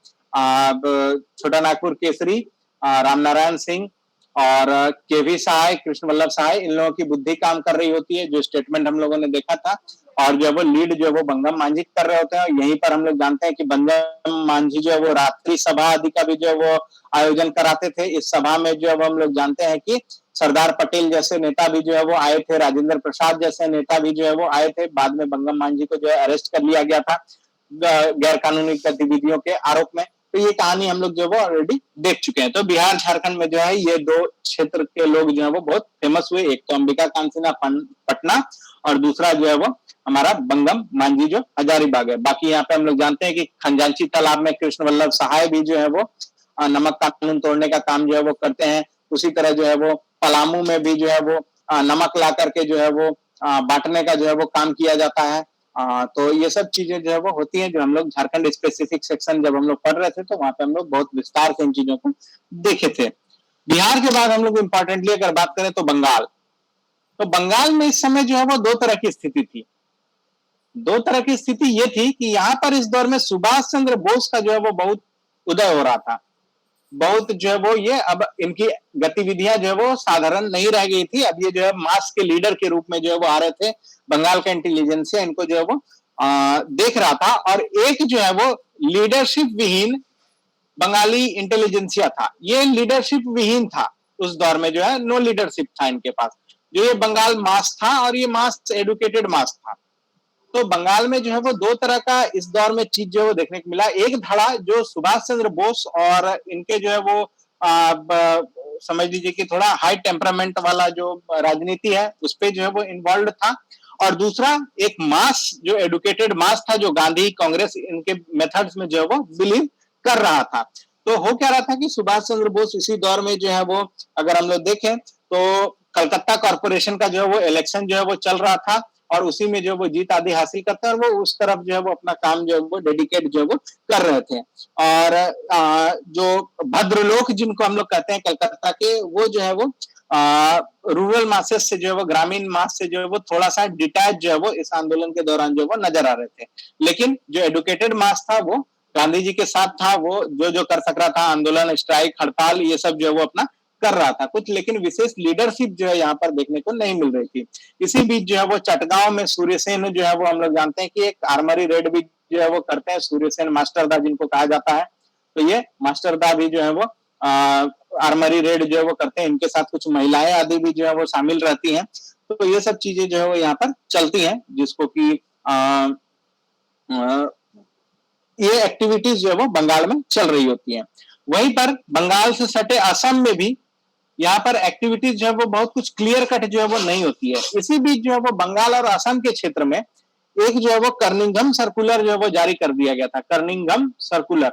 छोटा नागपुर केसरी, रामनारायण सिंह और केवी सहाय, कृष्ण वल्लभ सहाय, इन लोगों की बुद्धि काम कर रही होती है, जो स्टेटमेंट हम लोगों ने देखा था। और जो है वो लीड जो है वो बंगम मांझी कर रहे होते हैं। यहीं पर हम लोग जानते हैं कि बंगम मांझी जो है वो रात्रि सभा आदि का भी जो है वो आयोजन कराते थे। इस सभा में जो है हम लोग जानते हैं कि सरदार पटेल जैसे नेता भी जो है वो आए थे, राजेंद्र प्रसाद जैसे नेता भी जो है वो आए थे। बाद में बंगम मांझी को जो है अरेस्ट कर लिया गया था गैर कानूनी गतिविधियों के आरोप में। तो ये कहानी हम लोग जो है वो ऑलरेडी देख चुके हैं। तो बिहार झारखंड में जो है ये दो क्षेत्र के लोग जो है वो बहुत फेमस हुए, एक तो अंबिका कांत सिन्हा पटना और दूसरा जो है वो हमारा बंगम मांझी जो हजारीबाग है। बाकी यहाँ पे हम लोग जानते हैं कि खंजांची तालाब में कृष्ण वल्लभ सहाय भी जो है वो नमक कानून तोड़ने का काम जो है वो करते हैं। उसी तरह जो है वो पलामू में भी जो है वो नमक ला करके जो है वो बांटने का जो है वो काम किया जाता है। तो ये सब चीजें जो है वो होती हैं, जो हम लोग झारखंड स्पेसिफिक सेक्शन जब हम लोग पढ़ रहे थे तो वहां पे हम लोग बहुत विस्तार से इन चीजों को देखे थे। बिहार के बाद हम लोग इंपॉर्टेंटली अगर बात करें तो बंगाल, तो बंगाल में इस समय जो है वो दो तरह की स्थिति थी। दो तरह की स्थिति ये थी कि यहाँ पर इस दौर में सुभाष चंद्र बोस का जो है वो बहुत उदय हो रहा था। बहुत जो है वो ये अब इनकी गतिविधियां जो है वो साधारण नहीं रह गई थी। अब ये जो है मास के लीडर के रूप में जो है वो आ रहे थे। बंगाल का इंटेलिजेंसिया इनको जो है वो देख रहा था। और एक जो है वो लीडरशिप विहीन बंगाली इंटेलिजेंसिया था, ये लीडरशिप विहीन था उस दौर में, जो है नो लीडरशिप था इनके पास। जो ये बंगाल मास था और ये मास एडुकेटेड मास था। तो बंगाल में जो है वो दो तरह का इस दौर में चीज जो है वो देखने को मिला। एक धड़ा जो सुभाष चंद्र बोस और इनके जो है वो समझ लीजिए कि थोड़ा हाई टेम्परामेंट वाला जो राजनीति है उस पे जो है वो इन्वॉल्व था, और दूसरा एक मास जो एडुकेटेड मास था जो गांधी कांग्रेस इनके मेथड्स में जो है वो बिलीव कर रहा था। तो हो क्या रहा था कि सुभाष चंद्र बोस इसी दौर में जो है वो, अगर हम लोग देखें तो कलकत्ता कॉर्पोरेशन का जो है वो इलेक्शन जो है वो चल रहा था, और उसी में जो वो जीत आदि हासिल करते हैं, और वो उस तरफ जो है वो अपना काम जो है वो डेडिकेट जो है वो कर रहे थे। और जो भद्रलोक जिनको हम लोग कहते हैं कलकत्ता के, वो जो है वो रूरल मासेस से जो है वो, ग्रामीण मास से जो है वो थोड़ा सा डिटैच जो है वो इस आंदोलन के दौरान जो है वो नजर आ रहे थे। लेकिन जो एडुकेटेड मास था वो गांधी जी के साथ था, वो जो जो कर सक रहा था, आंदोलन, स्ट्राइक, हड़ताल, ये सब जो है वो अपना कर रहा था कुछ, लेकिन विशेष लीडरशिप जो है यहाँ पर देखने को नहीं मिल रही थी। इसी बीच जो है वो चटगांव में सूर्यसेन जो है वो, हम लोग जानते हैं कि एक आर्मरी रेड भी जो है वो करते हैं, सूर्यसेन मास्टरदा जिनको कहा जाता है। तो ये मास्टरदा भी जो है वो आर्मरी रेड जो है वो करते हैं, इनके साथ कुछ महिलाएं आदि भी जो है वो शामिल रहती हैं। तो ये सब चीजें जो है वो यहाँ पर चलती हैं, जिसको कि ये एक्टिविटीज जो है वो बंगाल में चल रही होती हैं। वहीं पर बंगाल से सटे असम में भी यहाँ पर एक्टिविटीज जो है वो बहुत कुछ क्लियर कट जो है वो नहीं होती है। इसी बीच जो है वो बंगाल और असम के क्षेत्र में एक जो है वो कर्निंघम सर्कुलर जो है वो जारी कर दिया गया था, कर्निंघम सर्कुलर।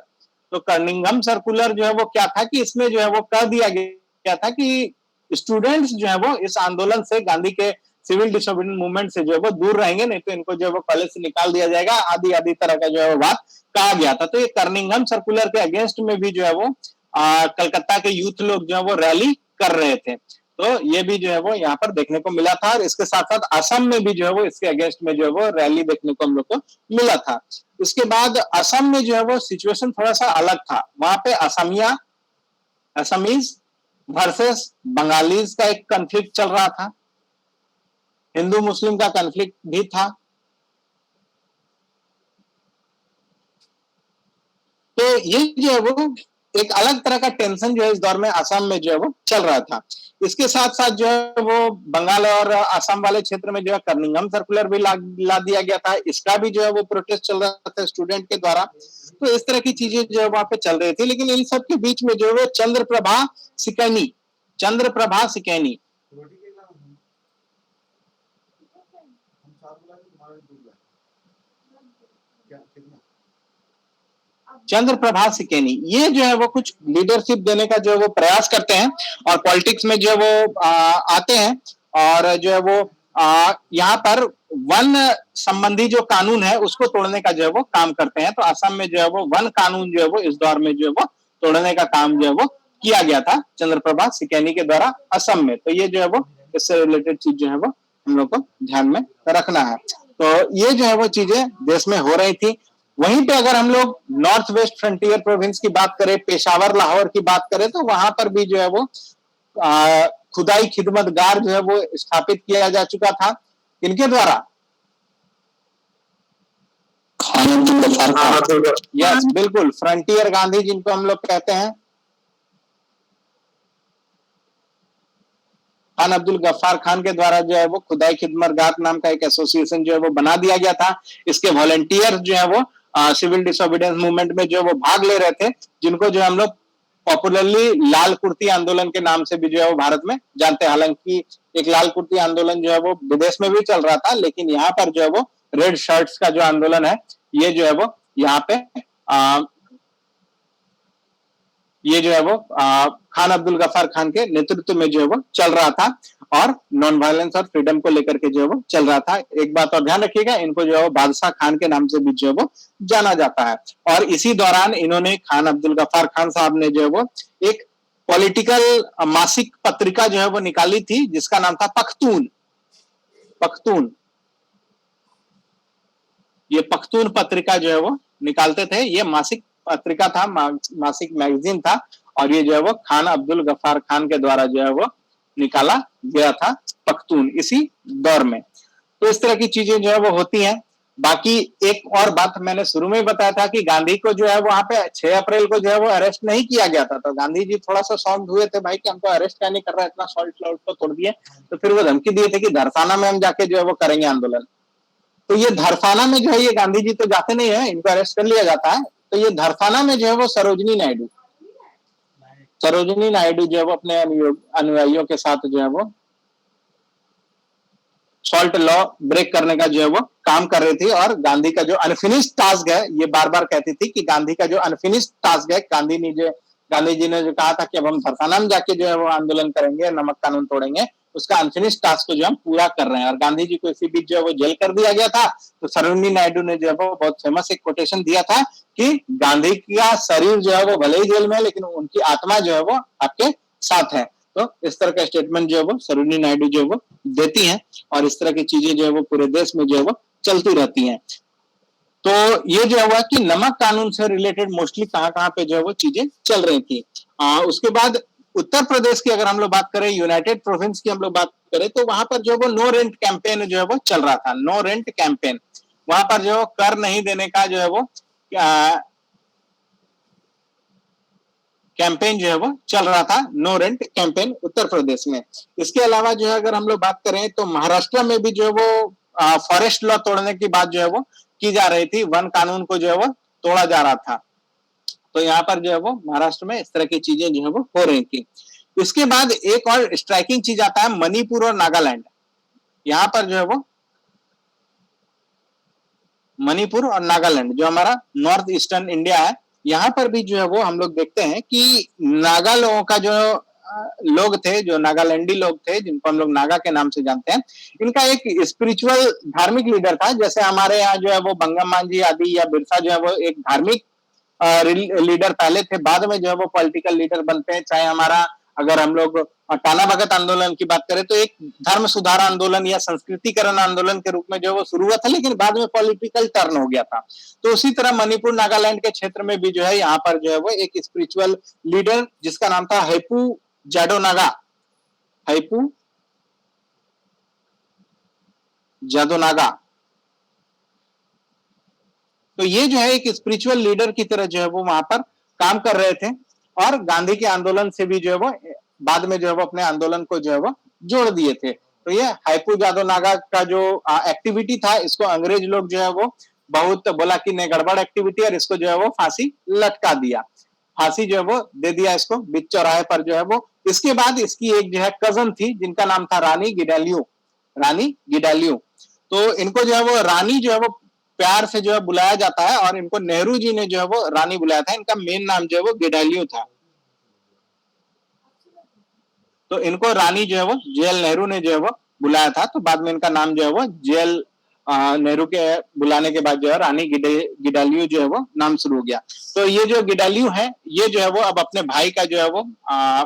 तो कर्निंघम सर्कुलर जो है वो क्या था कि इसमें जो है वो कह दिया गया था कि स्टूडेंट्स जो है वो इस आंदोलन से, गांधी के सिविल डिसोबीडियंस मूवमेंट से जो है वो दूर रहेंगे, नहीं तो इनको जो है वो कॉलेज से निकाल दिया जाएगा, आदि आदि तरह का जो है वो बात कहा गया था। तो ये कर्निंघम सर्कुलर के अगेंस्ट में भी जो है वो कलकत्ता के यूथ लोग जो है वो रैली कर रहे थे। तो ये भी जो है वो यहाँ पर देखने को मिला था, और इसके साथ साथ असम में भी जो है वो इसके अगेंस्ट में जो है वो रैली देखने को हम लोग को मिला था। इसके बाद असम में जो है वो सिचुएशन थोड़ा सा अलग था। वहां पे असमीज वर्सेस बंगालीज का एक कन्फ्लिक्ट चल रहा था, हिंदू मुस्लिम का कन्फ्लिक्ट भी था। तो ये जो है वो एक अलग तरह का टेंशन जो है इस दौर में असम में जो है वो चल रहा था। इसके साथ साथ जो है वो बंगाल और असम वाले क्षेत्र में जो है कर्निंघम सर्कुलर भी ला दिया गया था, इसका भी जो है वो प्रोटेस्ट चल रहा था स्टूडेंट के द्वारा। तो इस तरह की चीजें जो है वहां पे चल रही थी। लेकिन इन सब के बीच में जो है वो चंद्रप्रभा सिकैनी ये जो है वो कुछ लीडरशिप देने का जो है वो प्रयास करते हैं, और पॉलिटिक्स में जो है वो आते हैं, और जो है वो यहाँ पर वन संबंधी जो कानून है उसको तोड़ने का जो है वो काम करते हैं। तो असम में जो है वो वन कानून जो है वो इस दौर में जो है वो तोड़ने का काम जो है वो किया गया था चंद्रप्रभा सिकैनी के द्वारा असम में। तो ये जो है वो इससे रिलेटेड चीज जो है वो हम लोग को ध्यान में रखना है। तो ये जो है वो चीजें देश में हो रही थी। वहीं पे अगर हम लोग नॉर्थ वेस्ट फ्रंटियर प्रोविंस की बात करें, पेशावर, लाहौर की बात करें, तो वहां पर भी जो है वो खुदाई खिदमतगार जो है वो स्थापित किया जा चुका था। इनके द्वारा यस बिल्कुल, फ्रंटियर गांधी जिनको हम लोग कहते हैं, खान अब्दुल गफ्फार खान के द्वारा जो है वो खुदाई खिदमतगार नाम का एक एसोसिएशन जो है वो बना दिया गया था। इसके वॉलंटियर जो है वो सिविल डिसोबीडियंस मूवमेंट में जो है वो भाग ले रहे थे, जिनको जो हम लोग पॉपुलरली लाल कुर्ती आंदोलन के नाम से भी जो है वो भारत में जानते हैं। हालांकि एक लाल कुर्ती आंदोलन जो है वो विदेश में भी चल रहा था, लेकिन यहाँ पर जो है वो रेड शर्ट्स का जो आंदोलन है, ये जो है वो यहाँ पे ये जो है वो खान अब्दुल गफ्फार खान के नेतृत्व में जो है वो चल रहा था, और नॉन वायलेंस और फ्रीडम को लेकर के जो है वो चल रहा था। एक बात और ध्यान रखिएगा, इनको जो है वो बादशाह खान के नाम से भी जो है वो जाना जाता है। और इसी दौरान इन्होंने, खान अब्दुल गफ्फार खान साहब ने जो है वो एक पॉलिटिकल मासिक पत्रिका जो है वो निकाली थी, जिसका नाम था पख्तून। ये पख्तून पत्रिका जो है वो निकालते थे। ये मासिक पत्रिका था, मासिक मैगजीन था, और ये जो है वो खान अब्दुल गफ्फार खान के द्वारा जो है वो निकाला गया था, पख्तून, इसी दौर में। तो इस तरह की चीजें जो है वो होती हैं। बाकी एक और बात मैंने शुरू में बताया था कि गांधी को जो है वहां पे 6 अप्रैल को जो है वो अरेस्ट नहीं किया गया था। तो गांधी जी थोड़ा सा शॉक्ड हुए थे, भाई कि हमको अरेस्ट क्या नहीं कर रहा है, इतना सॉल्ट क्लाउड को तोड़ दिए। तो फिर वो धमकी दिए थे कि धरसाना में हम जाके जो है वो करेंगे आंदोलन। तो ये धरसाना में जो है, ये गांधी जी तो जाते नहीं है, इनको अरेस्ट कर लिया जाता है। तो ये धरसाना में जो है वो सरोजिनी नायडू जो है वो अपने अनुयायियों के साथ जो है वो सॉल्ट लॉ ब्रेक करने का जो है वो काम कर रही थी। और गांधी का जो अनफिनिश्ड टास्क है, ये बार बार कहती थी कि गांधी का जो अनफिनिश्ड टास्क है, गांधी जी ने जो कहा था कि अब हम धरसाना में जाके जो है वो आंदोलन करेंगे, नमक कानून तोड़ेंगे, उसका अनफिनिश्ड टास्क को जो हम पूरा कर रहे हैं। और गांधी जी को इसी बीच जो है वो जेल कर दिया गया था। तो सरोजिनी नायडू ने जो है वो बहुत फेमस एक कोटेशन दिया था कि गांधी का शरीर जो है वो भले ही जेल में है, लेकिन उनकी आत्मा जो है वो आपके साथ है। तो इस तरह का स्टेटमेंट जो है वो सरोजिनी नायडू जो है वो देती हैं, और इस तरह की चीजें जो है वो पूरे देश में जो है वो चलती रहती हैं। तो ये जो हुआ कि नमक कानून से रिलेटेड मोस्टली कहां पे जो है वो चीजें चल रही थी। उसके बाद उत्तर प्रदेश की अगर हम लोग बात करें, यूनाइटेड प्रोविंस की हम लोग बात करें, तो वहां पर जो वो नो रेंट कैंपेन जो है वो चल रहा था। नो रेंट कैंपेन, वहां पर जो कर नहीं देने का जो है वो कैंपेन जो है वो चल रहा था, no rent campaign Uttar Pradesh में। इसके अलावा जो है अगर हम लोग बात करें तो महाराष्ट्र में भी जो है वो फॉरेस्ट लॉ तोड़ने की बात जो है वो की जा रही थी, वन कानून को जो है वो तोड़ा जा रहा था। तो यहाँ पर जो है वो महाराष्ट्र में इस तरह की चीजें जो है वो हो रही थी। इसके बाद एक और स्ट्राइकिंग चीज आता है मणिपुर और नागालैंड। यहाँ पर जो है वो मणिपुर और नागालैंड जो हमारा नॉर्थ ईस्टर्न इंडिया है, यहाँ पर भी जो है वो हम लोग देखते हैं कि नागा लोगों का जो लोग थे, जो नागालैंडी लोग थे, जिनको हम लोग नागा के नाम से जानते हैं, इनका एक स्पिरिचुअल धार्मिक लीडर था। जैसे हमारे यहाँ जो है वो बंगम मांझी आदि या बिरसा जो है वो एक धार्मिक लीडर पहले थे, बाद में जो है वो पॉलिटिकल लीडर बनते हैं। चाहे हमारा अगर हम लोग टाना भगत आंदोलन की बात करें तो एक धर्म सुधार आंदोलन या संस्कृतिकरण आंदोलन के रूप में जो वो शुरू हुआ था, लेकिन बाद में पॉलिटिकल टर्न हो गया था। तो उसी तरह मणिपुर नागालैंड के क्षेत्र में भी जो है यहाँ पर जो है वो एक स्पिरिचुअल लीडर जिसका नाम था हैपू जादोनागा। तो ये जो है एक स्पिरिचुअल लीडर की तरह जो है वो वहां पर काम कर रहे थे, और गांधी के आंदोलन से भी जो है वो बाद में जो है वो अपने आंदोलन को जो है वो जोड़ दिए थे। तो ये हैपू जादोनागा का जो एक्टिविटी था, इसको अंग्रेज लोग जो है वो बहुत बोला कि नहीं गड़बड़ एक्टिविटी, और इसको जो है वो फांसी लटका दिया, फांसी जो है वो दे दिया इसको बीच चौराहे पर जो है वो। इसके बाद इसकी एक जो है कजन थी जिनका नाम था रानी गिडालियो। तो इनको जो है वो रानी जो है वो प्यार से जो है बुलाया जाता है, और इनको नेहरू जी ने जो है वो रानी बुलाया था। इनका मेन नाम जो है वो गिडालियो था। तो इनको रानी जो है वो जेएल नेहरू ने जो है वो बुलाया था। तो बाद में इनका नाम जो है वो जेएल नेहरू के बुलाने के बाद जो है रानी गिडालियो जो है वो नाम शुरू हो गया। तो ये जो गिडालियो है, ये जो है वो अब अपने भाई का जो है वो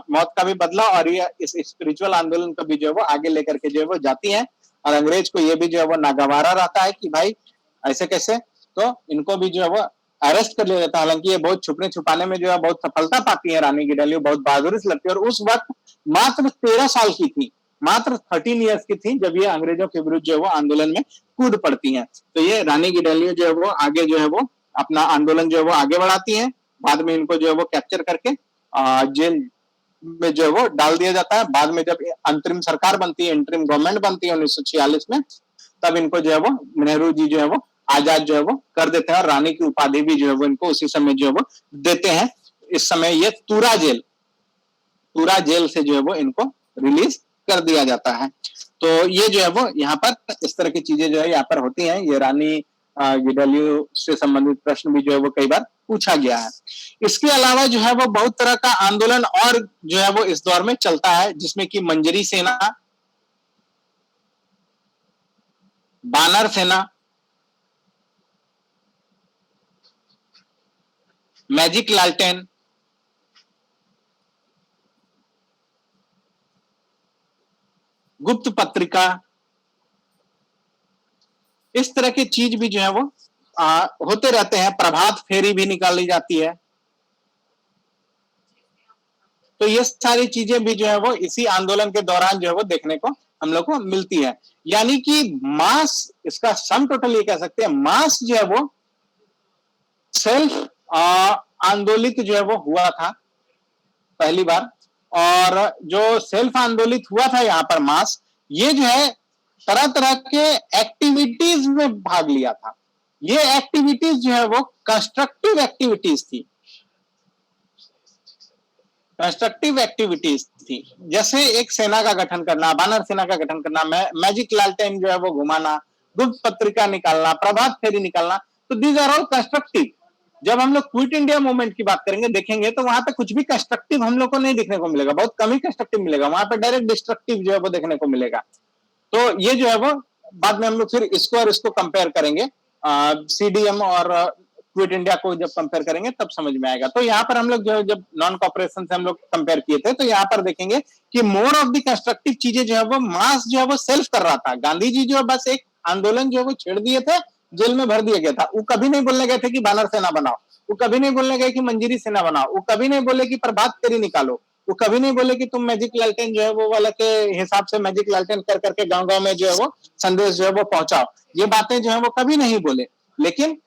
मौत का भी बदला, और ये इस स्पिरिचुअल आंदोलन को भी जो है वो आगे लेकर के जो है वो जाती है। और अंग्रेज को ये भी जो है वो नागवारा रहता है कि भाई ऐसे कैसे, तो इनको भी जो है वो अरेस्ट कर लिया जाता है। हालांकि ये बहुत छुपने छुपाने में जो है बहुत सफलता पाती है रानी गिडालियो, बहुत बहादुरी से लगती है। और उस वक्त मात्र 13 साल की थी, मात्र 13 ईयर्स की थी जब ये अंग्रेजों के विरुद्ध जो है वो आंदोलन में कूद पड़ती हैं। तो ये रानी गिडालियो जो है वो आगे जो है वो अपना आंदोलन जो है वो आगे बढ़ाती हैं। बाद में इनको जो है वो कैप्चर करके जेल में जो है वो डाल दिया जाता है। बाद में जब अंतरिम सरकार बनती है, इंटरिम गवर्नमेंट बनती है 1946 में, तब इनको जो है वो नेहरू जी जो है वो आजाद जो है वो कर देते हैं, और रानी की उपाधि भी जो है वो इनको उसी समय जो है वो देते हैं। इस समय ये तूरा जेल से जो है वो इनको रिलीज कर दिया जाता है। तो ये जो है वो यहाँ पर इस तरह की चीजें जो है यहाँ पर होती हैं। ये रानी गिडालियो से संबंधित प्रश्न भी जो है वो कई बार पूछा गया है। इसके अलावा जो है वो बहुत तरह का आंदोलन और जो है वो इस दौर में चलता है, जिसमें कि मंजरी सेना, बानर सेना, मैजिक लालटेन, गुप्त पत्रिका, इस तरह की चीज भी जो है वो होते रहते हैं। प्रभात फेरी भी निकाली जाती है। तो ये सारी चीजें भी जो है वो इसी आंदोलन के दौरान जो है वो देखने को हम लोग को मिलती है। यानी कि मास, इसका सम टोटल ये कह सकते हैं, मास जो है वो सेल्फ आंदोलित जो है वो हुआ था पहली बार। और जो सेल्फ आंदोलित हुआ था यहाँ पर मास, ये जो है तरह तरह के एक्टिविटीज में भाग लिया था। ये एक्टिविटीज जो है वो कंस्ट्रक्टिव एक्टिविटीज थी, कंस्ट्रक्टिव एक्टिविटीज थी, जैसे एक सेना का गठन करना, बानर सेना का गठन करना, मैजिक लालटेन जो है वो घुमाना, गुप्त पत्रिका निकालना, प्रभात फेरी निकालना, तो दीज आर ऑल कंस्ट्रक्टिव। जब हम लोग क्विट इंडिया मूवमेंट की बात करेंगे, देखेंगे तो वहां पे कुछ भी कंस्ट्रक्टिव हम लोग को नहीं देखने को मिलेगा, बहुत कम ही कंस्ट्रक्टिव मिलेगा, वहां पे डायरेक्ट डिस्ट्रक्टिव जो है वो देखने को मिलेगा। तो ये जो है वो बाद में हम लोग फिर इसको और इसको कंपेयर करेंगे, सीडीएम और क्विट इंडिया को जब कंपेयर करेंगे तब समझ में आएगा। तो यहाँ पर हम लोग जो जब नॉन कॉपरेशन से हम लोग कंपेयर किए थे, तो यहाँ पर देखेंगे कि मोर ऑफ द कंस्ट्रक्टिव चीजें जो है वो मास जो है वो सेल्फ कर रहा था। गांधी जी जो है बस एक आंदोलन जो है वो छेड़ दिए थे, जेल में भर दिया गया था। वो कभी नहीं बोलने गए थे कि बानर सेना बनाओ, वो कभी नहीं बोलने गए कि मंजरी सेना बनाओ, वो कभी नहीं बोले कि प्रभात फेरी निकालो, वो कभी नहीं बोले कि तुम मैजिक लालटेन जो है वो वाला के हिसाब से मैजिक लालटेन कर करके गांव गांव में जो है वो संदेश जो है वो पहुंचाओ। ये बातें जो है वो कभी नहीं बोले, लेकिन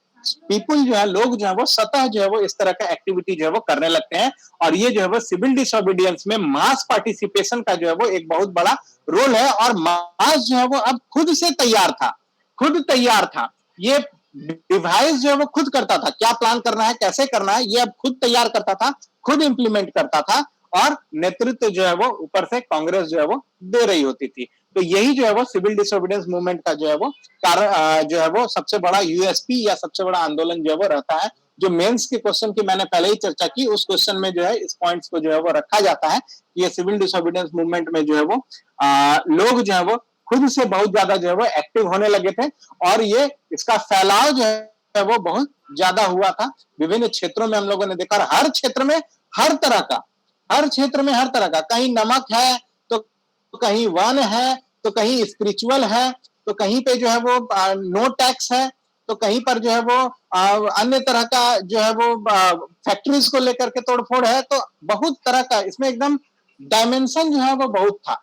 पीपुल जो है, लोग जो है वो सतह जो है वो इस तरह का एक्टिविटी जो है वो करने लगते हैं। और ये जो है वो सिविल डिसोबीडियंस में मास पार्टिसिपेशन का जो है वो एक बहुत बड़ा रोल है। और मास जो है वो अब खुद से तैयार था, खुद तैयार था। ये डिवाइस जो है वो खुद करता था, क्या प्लान करना है, कैसे करना है, ये अब खुद तैयार करता था, खुद इंप्लीमेंट करता था, और नेतृत्व जो है वो ऊपर से कांग्रेस जो है वो दे रही होती थी। तो यही जो है वो सिविल डिसोबीडियंस मूवमेंट का जो है वो कारण जो है वो सबसे बड़ा यूएसपी या सबसे बड़ा आंदोलन जो है वो रहता है। जो मेंस के क्वेश्चन की मैंने पहले ही चर्चा की, उस क्वेश्चन में जो है इस पॉइंट्स को जो है वो रखा जाता है कि ये सिविल डिसोबीडियंस मूवमेंट में जो है वो लोग जो है वो खुद से बहुत ज्यादा जो है वो एक्टिव होने लगे थे। और ये इसका फैलाव जो है वो बहुत ज्यादा हुआ था। विभिन्न क्षेत्रों में हम लोगों ने देखा, हर क्षेत्र में हर तरह का, हर क्षेत्र में हर तरह का, कहीं नमक है तो कहीं वन है, तो कहीं स्पिरिचुअल है, तो कहीं पे जो है वो नो टैक्स है, तो कहीं पर जो है वो अन्य तरह का जो है वो फैक्ट्रीज को लेकर के तोड़फोड़ है। तो बहुत तरह का इसमें एकदम डायमेंशन जो है वो बहुत था।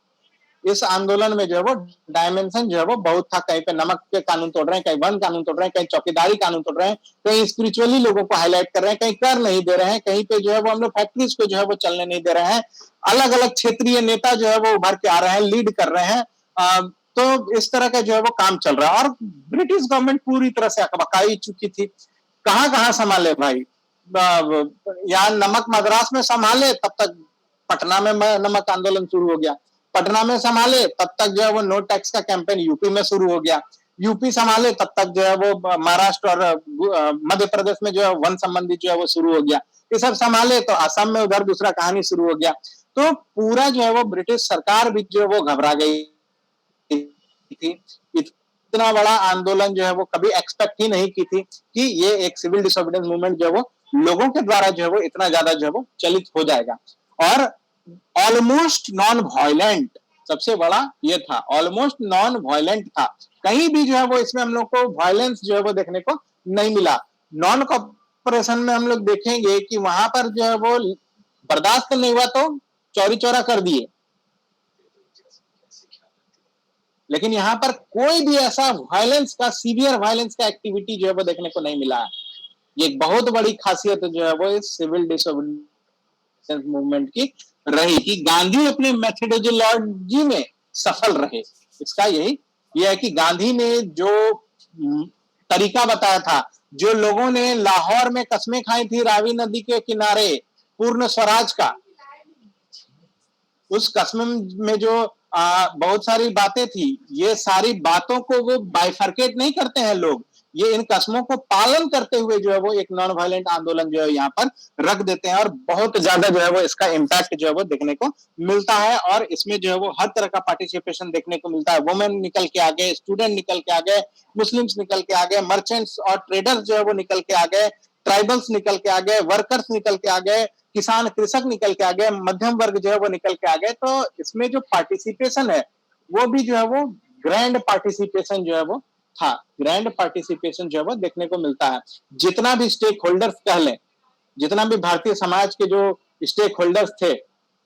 इस आंदोलन में जो है वो डायमेंशन जो है वो बहुत था। कहीं पे नमक के कानून तोड़ रहे हैं, कहीं वन कानून तोड़ रहे हैं, कहीं चौकीदारी कानून तोड़ रहे हैं, कहीं स्पिरिचुअली लोगों को हाईलाइट कर रहे हैं, कहीं कर नहीं दे रहे हैं, कहीं पे जो है वो हम लोग फैक्ट्रीज को जो है वो चलने नहीं दे रहे हैं। अलग अलग क्षेत्रीय नेता जो है वो उभर के आ रहे हैं, लीड कर रहे हैं। तो इस तरह का जो है वो काम चल रहा है। और ब्रिटिश गवर्नमेंट पूरी तरह से अकबकाई चुकी थी। कहां कहां संभाले भाई, यहाँ नमक मद्रास में संभाले, तब तक पटना में नमक आंदोलन शुरू हो गया। पटना में संभाले, तब तक जो है वो नो टैक्स का कैंपेन यूपी में शुरू हो गया। यूपी संभाले, तब तक जो है वो महाराष्ट्र और मध्य प्रदेश में जो है वन संबंधी जो है वो शुरू हो गया। ये सब संभाले तो असम में उधर दूसरा कहानी शुरू हो गया। तो पूरा जो है वो ब्रिटिश सरकार भी जो है वो घबरा गई थी। इतना बड़ा आंदोलन जो है वो कभी एक्सपेक्ट ही नहीं की थी कि ये एक सिविल डिसोबीडियंस मूवमेंट जो है वो लोगों के द्वारा जो है वो इतना ज्यादा जो है वो चलित हो जाएगा। और ऑलमोस्ट नॉन वायलेंट, सबसे बड़ा ये था, ऑलमोस्ट नॉन वायलेंट था। कहीं भी जो है वो इसमें हम लोग को वायलेंस जो है वो देखने को नहीं मिला। नॉन कॉपरेशन में हम लोग देखेंगे कि वहां पर जो है वो बर्दाश्त नहीं हुआ तो चौरी चौरा कर दिए, लेकिन यहाँ पर कोई भी ऐसा वायलेंस का, सीवियर वायलेंस का एक्टिविटी जो है वो देखने को नहीं मिला है। ये एक बहुत बड़ी खासियत जो है वो इस सिविल डिसोबीडियंस मूवमेंट की रही कि गांधी अपने मेथोडोलॉजी में सफल रहे। इसका यही ये है कि गांधी ने जो तरीका बताया था, जो लोगों ने लाहौर में कस्में खाई थी रावी नदी के किनारे पूर्ण स्वराज का, उस कस्म में जो बहुत सारी बातें थी, ये सारी बातों को वो बाइफर्केट नहीं करते हैं लोग, ये इन कस्मों को पालन करते हुए जो है वो एक नॉन वायलेंट आंदोलन जो है यहाँ पर रख देते हैं। और बहुत ज्यादा जो है वो इसका इम्पैक्ट जो है वो देखने को मिलता है। और इसमें जो है वो हर तरह का पार्टिसिपेशन देखने को मिलता है। वुमेन निकल के आ गए, स्टूडेंट निकल के आ गए, मुस्लिम्स निकल के आ गए, मर्चेंट्स और ट्रेडर्स जो है वो निकल के आ गए, ट्राइबल्स निकल के आ गए, वर्कर्स निकल के आ गए, किसान कृषक निकल के आ गए, मध्यम वर्ग जो है वो निकल के आ गए। तो इसमें जो पार्टिसिपेशन है वो भी जो है वो ग्रैंड पार्टिसिपेशन जो है वो था, ग्रैंड पार्टिसिपेशन जो है वो देखने को मिलता है। जितना भी स्टेक होल्डर्स कह लें, जितना भी भारतीय समाज के जो स्टेक होल्डर्स थे,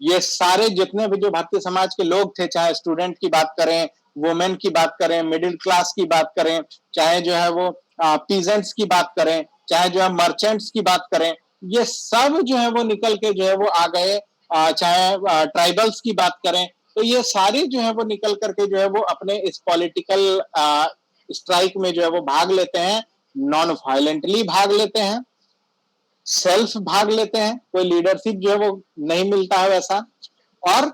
ये सारे जितने भी जो भारतीय समाज के लोग थे, चाहे स्टूडेंट की बात करें, वुमेन की बात करें, मिडिल क्लास की बात करें, चाहे जो है वो पीजेंट्स की बात करें, चाहे जो है मर्चेंट्स की बात करें, ये सब जो है वो निकल के जो है वो आ गए। चाहे ट्राइबल्स की बात करें, तो तो ये सारे जो है वो निकल करके जो है वो अपने इस पॉलिटिकल स्ट्राइक में जो है वो भाग लेते हैं, नॉन वायलेंटली भाग लेते हैं, सेल्फ भाग लेते हैं, कोई लीडरशिप जो है वो नहीं मिलता है वैसा, और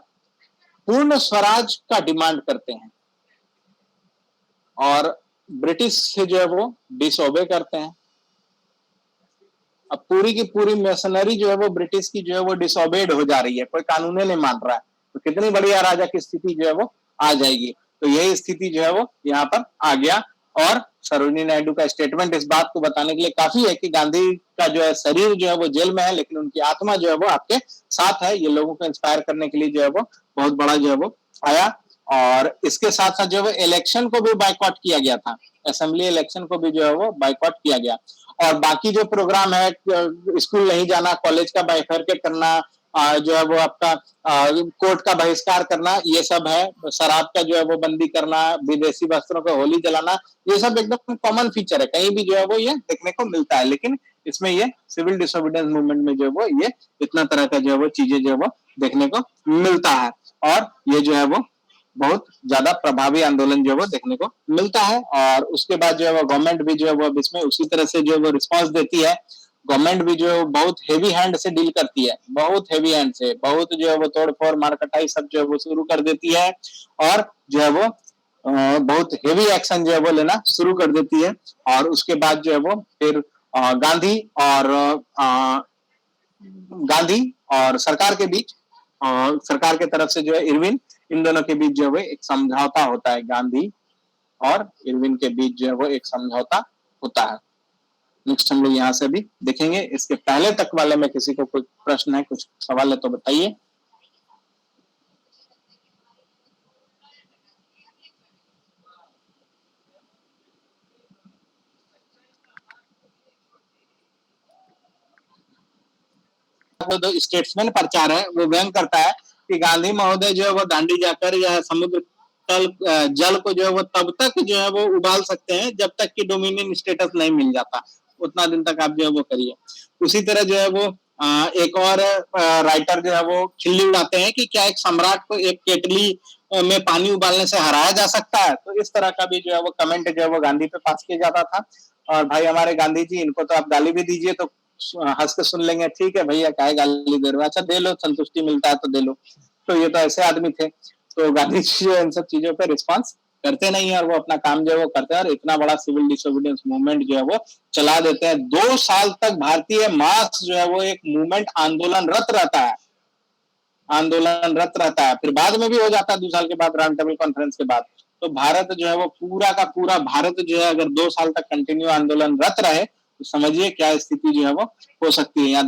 पूर्ण स्वराज का डिमांड करते हैं और ब्रिटिश से जो है वो डिसओबे करते हैं। अब पूरी की पूरी मशीनरी जो है वो ब्रिटिश की जो है वो डिसओबेड हो जा रही है, कोई कानून नहीं मान रहा है, तो कितनी बड़ी अराजक की स्थिति जो है वो आ जाएगी। तो यही स्थिति जो है वो यहाँ पर आ गया। और सरोजिनी नायडू का स्टेटमेंट इस बात को बताने के लिए काफी है कि गांधी का जो है शरीर जो है वो जेल में है, लेकिन उनकी आत्मा जो है वो आपके साथ है। ये लोगों को इंस्पायर करने के लिए जो है वो बहुत बड़ा जो है वो आया। और इसके साथ साथ जो है इलेक्शन को भी बाइकआउट किया गया था, असेंबली इलेक्शन को भी जो है वो बाइकआउट किया गया। और बाकी जो प्रोग्राम है, स्कूल नहीं जाना, कॉलेज का बाइफरकेट करना, जो है वो आपका कोर्ट का बहिष्कार करना, ये सब है। शराब का जो है वो बंदी करना, विदेशी वस्त्रों को होली जलाना, ये सब एकदम कॉमन फीचर है, कहीं भी जो है वो ये देखने को मिलता है। लेकिन इसमें ये सिविल डिसोबीडियंस मूवमेंट में जो है वो ये इतना तरह का जो है वो चीजें जो है वो देखने को मिलता है। और ये जो है वो बहुत ज्यादा प्रभावी आंदोलन जो है वो देखने को मिलता है। और उसके बाद जो है वो गवर्नमेंट भी जो है वो इसमें उसी तरह से जो है वो रिस्पॉन्स देती है। गवर्नमेंट भी जो है बहुत हेवी हैंड से डील करती है, बहुत हेवी हैंड से, बहुत जो है वो तोड़ फोड़ मारकटाई सब जो है वो शुरू कर देती है। और जो है वो बहुत हेवी एक्शन जो है वो लेना शुरू कर देती है। और उसके बाद जो है वो फिर गांधी और गांधी और सरकार के बीच, सरकार के तरफ से जो है इरविन, इन दोनों के बीच जो है एक समझौता होता है। गांधी और इरविन के बीच जो है वो एक समझौता होता है। नेक्स्ट हम लोग यहाँ से भी देखेंगे। इसके पहले तक वाले में किसी को कोई प्रश्न है, कुछ सवाल है तो बताइए। जो स्टेट्समैन प्रचार है वो व्यंग करता है कि गांधी महोदय जो है वो दांडी जाकर या समुद्र तल जल को जो है वो तब तक जो है वो उबाल सकते हैं जब तक कि डोमिनियन स्टेटस नहीं मिल जाता, उतना दिन तक आप जो है वो करिए। उसी तरह जो है वो एक और राइटर जो है वो खिल्ली उड़ाते हैं कि क्या एक सम्राट को एक केटली में पानी उबालने से हराया जा सकता है। तो इस तरह का भी जो है वो कमेंट जो है वो गांधी पे पास किया जाता था। और भाई हमारे गांधी जी, इनको तो आप गाली भी दीजिए तो हंस के सुन लेंगे, ठीक है भैया काहे गाली दे रहे हो, अच्छा दे लो, संतुष्टि मिलता है तो दे लो। तो ये तो ऐसे आदमी थे। तो गांधी जी जो इन सब चीजों पे रिस्पांस करते नहीं है और वो अपना काम जो है वो करते हैं और इतना बड़ा सिविल डिसोबीडियंस मूवमेंट जो है वो चला देते हैं। 2 साल तक भारतीय मास जो है वो एक मूवमेंट आंदोलनरत रहता है, आंदोलनरत रहता है। फिर बाद में भी हो जाता है 2 साल के बाद, राउंड टेबल कॉन्फ्रेंस के बाद। तो भारत जो है वो पूरा का पूरा भारत जो है अगर 2 साल तक कंटिन्यू आंदोलनरत रहे तो समझिए क्या स्थिति जो है वो हो सकती है, या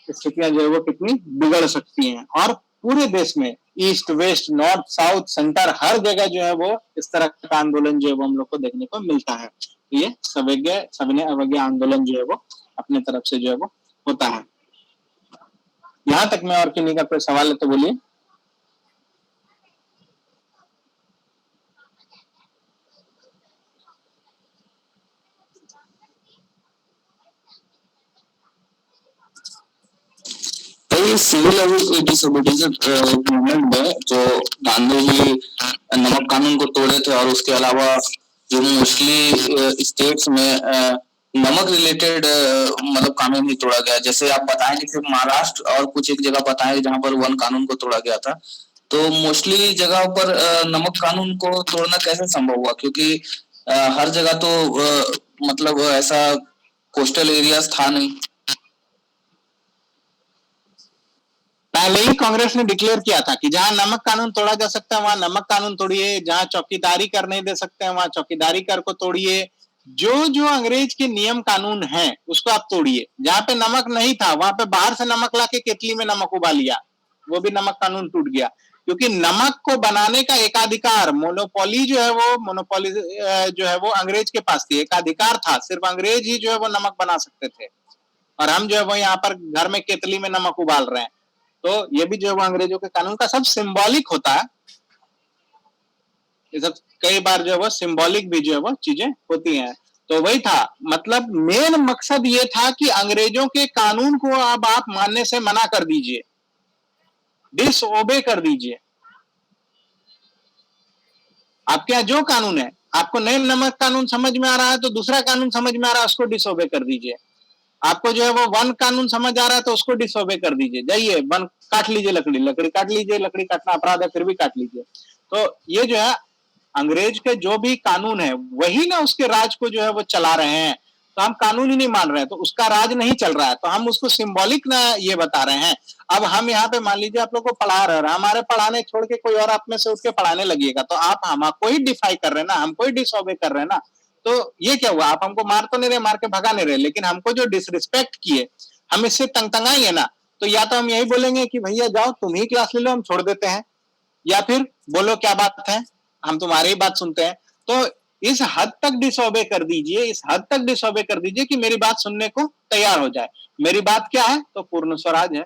स्थितियां जो है वो कितनी बिगड़ सकती हैं। और पूरे देश में east west north south centre हर जगह जो है वो इस तरह का आंदोलन जो है वो हम लोग को देखने को मिलता है। तो ये सविनय अवज्ञा आंदोलन जो है वो अपने तरफ से जो है वो होता है। यहां तक में और किन्हीं का कोई सवाल है तो बोलिए। तो सिविल डिसोबीडियंस मूवमेंट में जो गांधी जी नमक कानून को तोड़े थे और उसके अलावा जो मोस्टली स्टेट्स में नमक रिलेटेड मतलब कानून ही तोड़ा गया। जैसे आप बताएंगे कि महाराष्ट्र और कुछ एक जगह बताएंगे जहां पर वन कानून को तोड़ा गया था। तो मोस्टली जगह पर नमक कानून को तोड़ना कैसे संभव हुआ, क्योंकि हर जगह तो मतलब ऐसा कोस्टल एरियाज था नहीं। पहले ही कांग्रेस ने डिक्लेयर किया था कि जहां नमक कानून तोड़ा जा सकता है वहां नमक कानून तोड़िए, जहां चौकीदारी कर नहीं दे सकते हैं वहां चौकीदारी कर को तोड़िए, जो जो अंग्रेज के नियम कानून हैं उसको आप तोड़िए। जहां पे नमक नहीं था वहां पे बाहर से नमक लाके केतली में नमक उबाल लिया, वो भी नमक कानून टूट गया। क्योंकि नमक को बनाने का एकाधिकार, मोनोपोली जो है वो, मोनोपोली जो है वो अंग्रेज के पास थी, एकाधिकार था, सिर्फ अंग्रेज ही जो है वो नमक बना सकते थे। और हम जो है वो यहाँ पर घर में केतली में नमक उबाल रहे हैं। तो ये भी जो है वो अंग्रेजों के कानून का सब सिंबॉलिक होता है। ये सब कई बार जो है वो सिंबॉलिक भी जो है वो चीजें होती हैं। तो वही था, मतलब मेन मकसद ये था कि अंग्रेजों के कानून को अब आप मानने से मना कर दीजिए, डिसओबे कर दीजिए। आपके यहाँ जो कानून है, आपको नए नमक कानून समझ में आ रहा है तो दूसरा कानून समझ में आ रहा है उसको डिसओबे कर दीजिए। आपको जो है वो वन कानून समझ आ रहा है तो उसको डिसओबे कर दीजिए, जाइए वन काट लीजिए, लकड़ी लकड़ी काट लीजिए, लकड़ी काटना अपराध है फिर भी काट लीजिए। तो ये जो है अंग्रेज के जो भी कानून है वही ना उसके राज को जो है वो चला रहे हैं। तो हम कानून ही नहीं मान रहे हैं तो उसका राज नहीं चल रहा है, तो हम उसको सिंबॉलिक ना ये बता रहे हैं। अब हम यहाँ पे मान लीजिए आप लोग को पढ़ा रहे हैं, हमारे पढ़ाने छोड़ के कोई और आप में से उठ के पढ़ाने लगिएगा तो आप हमको ही डिफाई कर रहे हैं ना, हमको ही डिसओबे कर रहे हैं ना। तो ये क्या हुआ, आप हमको मार तो नहीं रहे, मार के भगा नहीं रहे, लेकिन हमको जो डिसरिस्पेक्ट किए हम इससे तंगतंगाएंगे ना। तो या तो हम यही बोलेंगे कि भैया जाओ तुम ही क्लास ले लो, हम छोड़ देते हैं, या फिर बोलो क्या बात है हम तुम्हारी ही बात सुनते हैं। तो इस हद तक डिसओबे कर दीजिए, इस हद तक डिसओबे कर दीजिए कि मेरी बात सुनने को तैयार हो जाए। मेरी बात क्या है तो पूर्ण स्वराज है,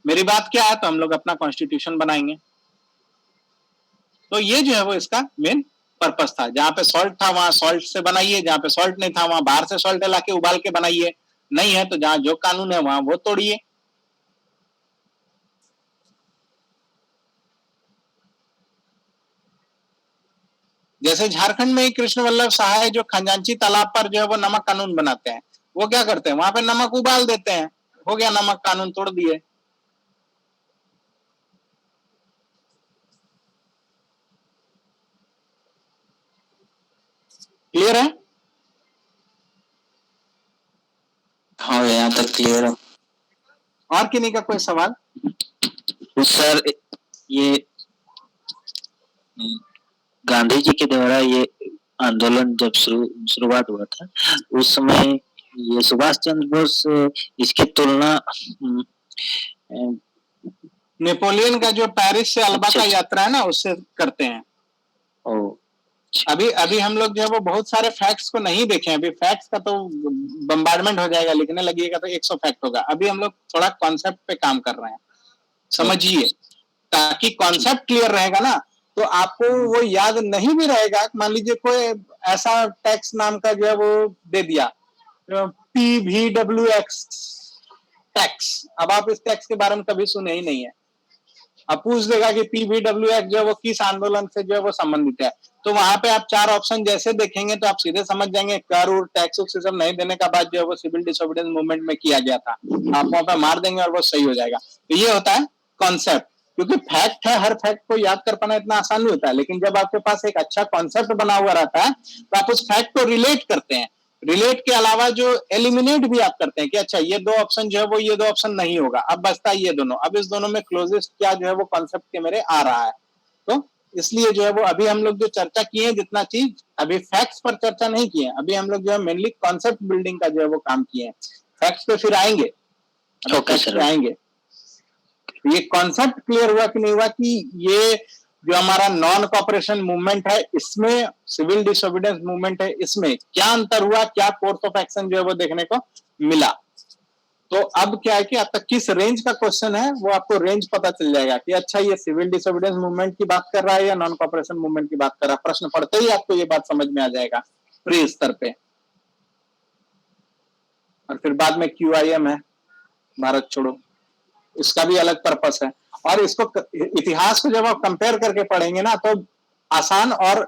मेरी बात क्या है तो हम लोग अपना कॉन्स्टिट्यूशन बनाएंगे। तो ये जो है वो इसका मेन पर्पस था। जहां पे सॉल्ट था वहां सॉल्ट से बनाइए, जहां पे सॉल्ट नहीं था वहां बाहर से सॉल्ट ला के उबाल के बनाइए, नहीं है तो जहां जो कानून है वहां वो तोड़िए। जैसे झारखंड में ही कृष्ण वल्लभ सहाय जो खजांची तालाब पर जो है वो नमक कानून बनाते हैं, वो क्या करते हैं वहां पे नमक उबाल देते हैं, हो गया नमक कानून, तोड़ दिए। क्लियर है? हाँ यहाँ तक क्लियर है। और किन्हीं का कोई सवाल? तो सर ये गांधी जी के द्वारा ये आंदोलन जब शुरुआत हुआ था उस समय ये सुभाष चंद्र बोस इसकी तुलना नेपोलियन का जो पेरिस से अल्बा का यात्रा है ना उससे करते हैं। अभी अभी हम लोग जो है वो बहुत सारे फैक्ट्स को नहीं देखे, अभी फैक्ट्स का तो बम्बार्डमेंट हो जाएगा, लिखने लगिएगा तो 100 फैक्ट होगा। अभी हम लोग थोड़ा कॉन्सेप्ट पे काम कर रहे हैं, समझिए, ताकि कॉन्सेप्ट क्लियर रहेगा ना तो आपको वो याद नहीं भी रहेगा। मान लीजिए कोई ऐसा टैक्स नाम का जो है वो दे दिया PVWX टैक्स, अब आप इस टैक्स के बारे में कभी सुने ही नहीं है, अब पूछ देगा कि PVWX जो है वो किस आंदोलन से जो है वो संबंधित है, तो वहां पे आप 4 ऑप्शन जैसे देखेंगे तो आप सीधे समझ जाएंगे कर और टैक्स सिस्टम नहीं देने का बाद जो है वो सिविल डिसोबीडियंस मूवमेंट में किया गया था। आप वहां पे मार देंगे और वो सही हो जाएगा। तो ये होता है कॉन्सेप्ट, क्योंकि फैक्ट है, हर फैक्ट को याद कर पाना इतना आसान नहीं होता है, लेकिन जब आपके पास एक अच्छा कॉन्सेप्ट बना हुआ रहता है तो आप उस फैक्ट को रिलेट करते हैं। रिलेट के अलावा जो एलिमिनेट भी आप करते हैं कि अच्छा ये 2 ऑप्शन जो है वो ये 2 ऑप्शन नहीं होगा, अब बचता है ये दोनों, अब इस दोनों में क्लोजेस्ट क्या जो है वो कॉन्सेप्ट के मेरे आ रहा है। तो इसलिए जो है वो अभी हम लोग जो चर्चा किए हैं जितना चीज, अभी फैक्ट्स पर चर्चा नहीं किए हैं, अभी हम लोग जो है मेनली कॉन्सेप्ट बिल्डिंग का जो है वो काम किए हैं। फैक्ट्स पे फिर आएंगे, फैक्ट्स पे आएंगे। ये कॉन्सेप्ट क्लियर हुआ कि नहीं हुआ कि ये जो हमारा नॉन कॉपरेशन मूवमेंट है इसमें सिविल डिसोबीडियंस मूवमेंट है इसमें क्या अंतर हुआ, क्या कोर्स ऑफ एक्शन जो है वो देखने को मिला। तो अब क्या है कि आपका किस रेंज का क्वेश्चन है वो आपको रेंज पता चल जाएगा कि अच्छा ये सिविल डिसोबीडियंस मूवमेंट की बात कर रहा है या नॉन कॉपरेशन मूवमेंट की बात कर रहा है। प्रश्न पढ़ते ही आपको ये बात समझ में आ जाएगा प्री स्तर पे। और फिर बाद में QIM है, भारत छोड़ो, इसका भी अलग पर्पस है। और इसको इतिहास को जब आप कंपेयर करके पढ़ेंगे ना तो आसान और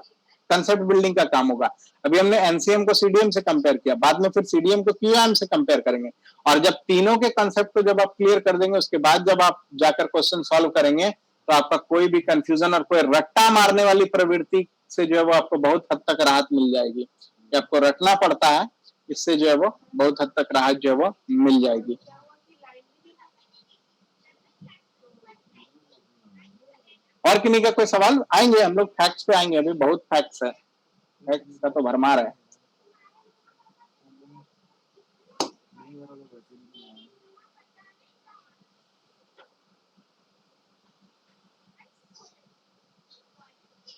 कंसेप्ट बिल्डिंग का काम होगा। अभी हमने NCM को CDM से कंपेयर किया, बाद में फिर CDM को QIM से कंपेयर करेंगे, और जब तीनों के कंसेप्ट को जब आप क्लियर कर देंगे उसके बाद जब आप जाकर क्वेश्चन सॉल्व करेंगे तो आपका कोई भी कंफ्यूजन और कोई रट्टा मारने वाली प्रवृत्ति से जो है वो आपको बहुत हद तक राहत मिल जाएगी। कि आपको रटना पड़ता है, इससे जो है वो बहुत हद तक राहत जो है वो मिल जाएगी। और किन्हीं का कोई सवाल? आएंगे हम लोग फैक्ट्स पे आएंगे, अभी बहुत फैक्ट्स है, फैक्ट्स का तो भरमार है।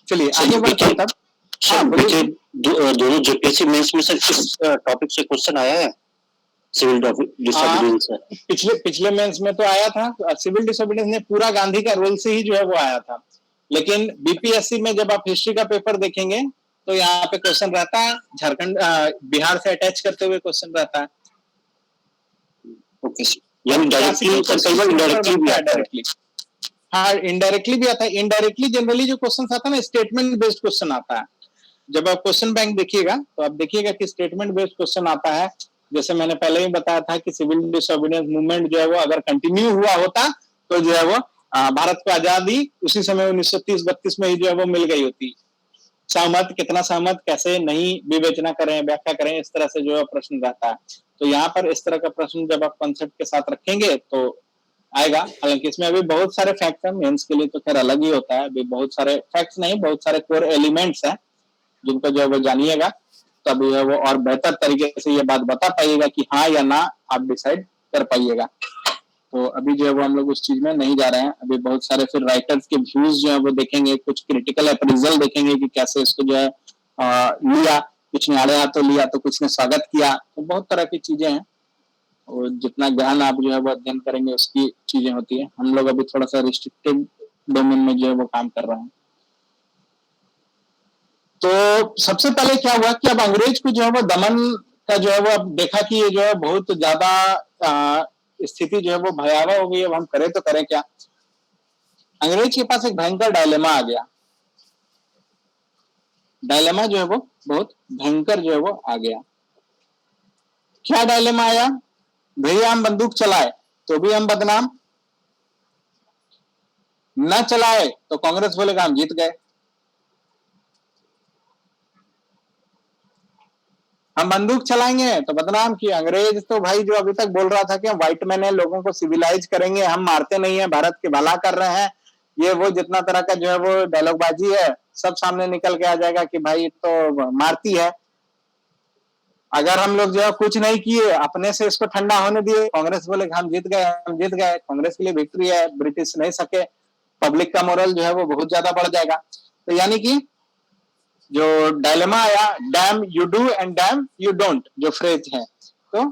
चलिए आगे बढ़ते हैं। तब दोनों जेपीएससी मेंस में सर किस टॉपिक से क्वेश्चन आया है? सिविल डिसोबीडियंस है। पिछले मेंस में तो आया था, सिविल डिसोबीडियंस ने पूरा गांधी का रोल से ही जो है वो आया था, लेकिन बीपीएससी में जब आप हिस्ट्री का पेपर देखेंगे तो यहाँ पे क्वेश्चन रहता है झारखंड बिहार से अटैच करते हुए क्वेश्चन रहता है। ओके, यानी डायरेक्टली कई बार इनडायरेक्टली भी आता है। हाँ, इनडायरेक्टली भी आता है। इनडायरेक्टली जनरली जो क्वेश्चन आता है ना, स्टेटमेंट बेस्ड क्वेश्चन आता है। जब आप क्वेश्चन बैंक देखिएगा तो आप देखिएगा कि स्टेटमेंट बेस्ड क्वेश्चन आता है। जैसे मैंने पहले ही बताया था कि सिविल डिसोबीडियंस मूवमेंट जो है वो अगर कंटिन्यू हुआ होता तो जो है वो भारत को आजादी उसी समय 1930-32 में ही जो है वो मिल गई होती। सहमत, कितना सहमत, कैसे, नहीं, विवेचना करें, व्याख्या करें, इस तरह से जो है प्रश्न रहता है। तो यहाँ पर इस तरह का प्रश्न जब आप कॉन्सेप्ट के साथ रखेंगे तो आएगा। हालांकि इसमें अभी बहुत सारे फैक्ट्स हैं, मेंस के लिए तो खैर अलग ही होता है। अभी बहुत सारे फैक्ट्स नहीं, बहुत सारे कोर एलिमेंट्स हैं जिनको जो है वो जानिएगा, तब जो है वो और बेहतर तरीके से ये बात बता पाइएगा कि हाँ या ना आप डिसाइड कर पाइएगा। तो अभी जो है वो हम लोग उस चीज में नहीं जा रहे हैं। अभी बहुत सारे फिर राइटर्स के व्यूज जो है वो देखेंगे, कुछ क्रिटिकल अप्रेजल देखेंगे कि कैसे इसको जो है लिया, कुछ ने आड़े हाथों लिया तो कुछ ने स्वागत किया। तो बहुत तरह की चीजें हैं और जितना ज्ञान आप जो है वो अध्ययन करेंगे उसकी चीजें होती है। हम लोग अभी थोड़ा सा रिस्ट्रिक्टेड डोमेन में जो है वो काम कर रहे हैं। तो सबसे पहले क्या हुआ कि अब अंग्रेज को जो है वो दमन का जो है वो अब देखा कि ये जो है बहुत ज्यादा स्थिति जो है वो भयावह हो गई। अब हम करें तो करें क्या। अंग्रेज के पास एक भयंकर डायलेमा आ गया। डायलेमा जो है वो बहुत भयंकर जो है वो आ गया। क्या डायलेमा आया? भैया हम बंदूक चलाए तो भी हम बदनाम, न चलाए तो कांग्रेस बोलेगा हम जीत गए। हम बंदूक चलाएंगे तो बदनाम किया। अंग्रेज तो भाई जो अभी तक बोल रहा था कि हम व्हाइट मैन है, लोगों को सिविलाइज करेंगे, हम मारते नहीं है, भारत के भला कर रहे हैं, ये वो जितना तरह का जो है वो डायलॉगबाजी है सब सामने निकल के आ जाएगा कि भाई तो मारती है। अगर हम लोग जो है कुछ नहीं किए, अपने से इसको ठंडा होने दिए, कांग्रेस बोले हम जीत गए, हम जीत गए, कांग्रेस के लिए विक्ट्री है, ब्रिटिश नहीं सके, पब्लिक का मोरल जो है वो बहुत ज्यादा बढ़ जाएगा। तो यानी कि जो डायलेमा आया, damn you do and damn you don't, जो फ्रेज है, तो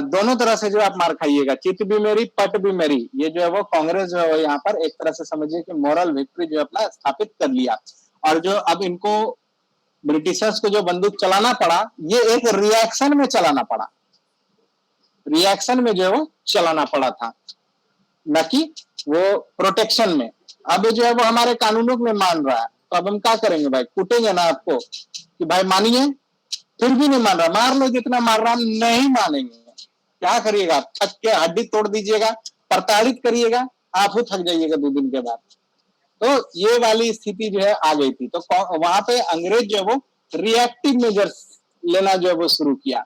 दोनों तरह से जो आप मार खाइएगा, चित भी मेरी पट भी मेरी। ये जो है वो कांग्रेस जो है यहाँ पर एक तरह से समझिए कि मॉरल विक्ट्री जो अपना स्थापित कर लिया। और जो अब इनको ब्रिटिशर्स को जो बंदूक चलाना पड़ा, ये एक रिएक्शन में चलाना पड़ा, रिएक्शन में जो है वो चलाना पड़ा था, न कि वो प्रोटेक्शन में। अब जो है वो हमारे कानूनों में मान रहा है तो अब हम क्या करेंगे भाई, कूटेंगे ना आपको कि भाई मानिए, फिर भी नहीं मान रहा, मार लो जितना मार रहा, नहीं मानेंगे। क्या करिएगा, थक के हड्डी तोड़ दीजिएगा, प्रताड़ित करिएगा, आप ही थक जाइएगा 2 दिन के बाद। तो ये वाली स्थिति जो है आ गई थी। तो वहां पे अंग्रेज जो है वो रिएक्टिव मेजर्स लेना जो है वो शुरू किया।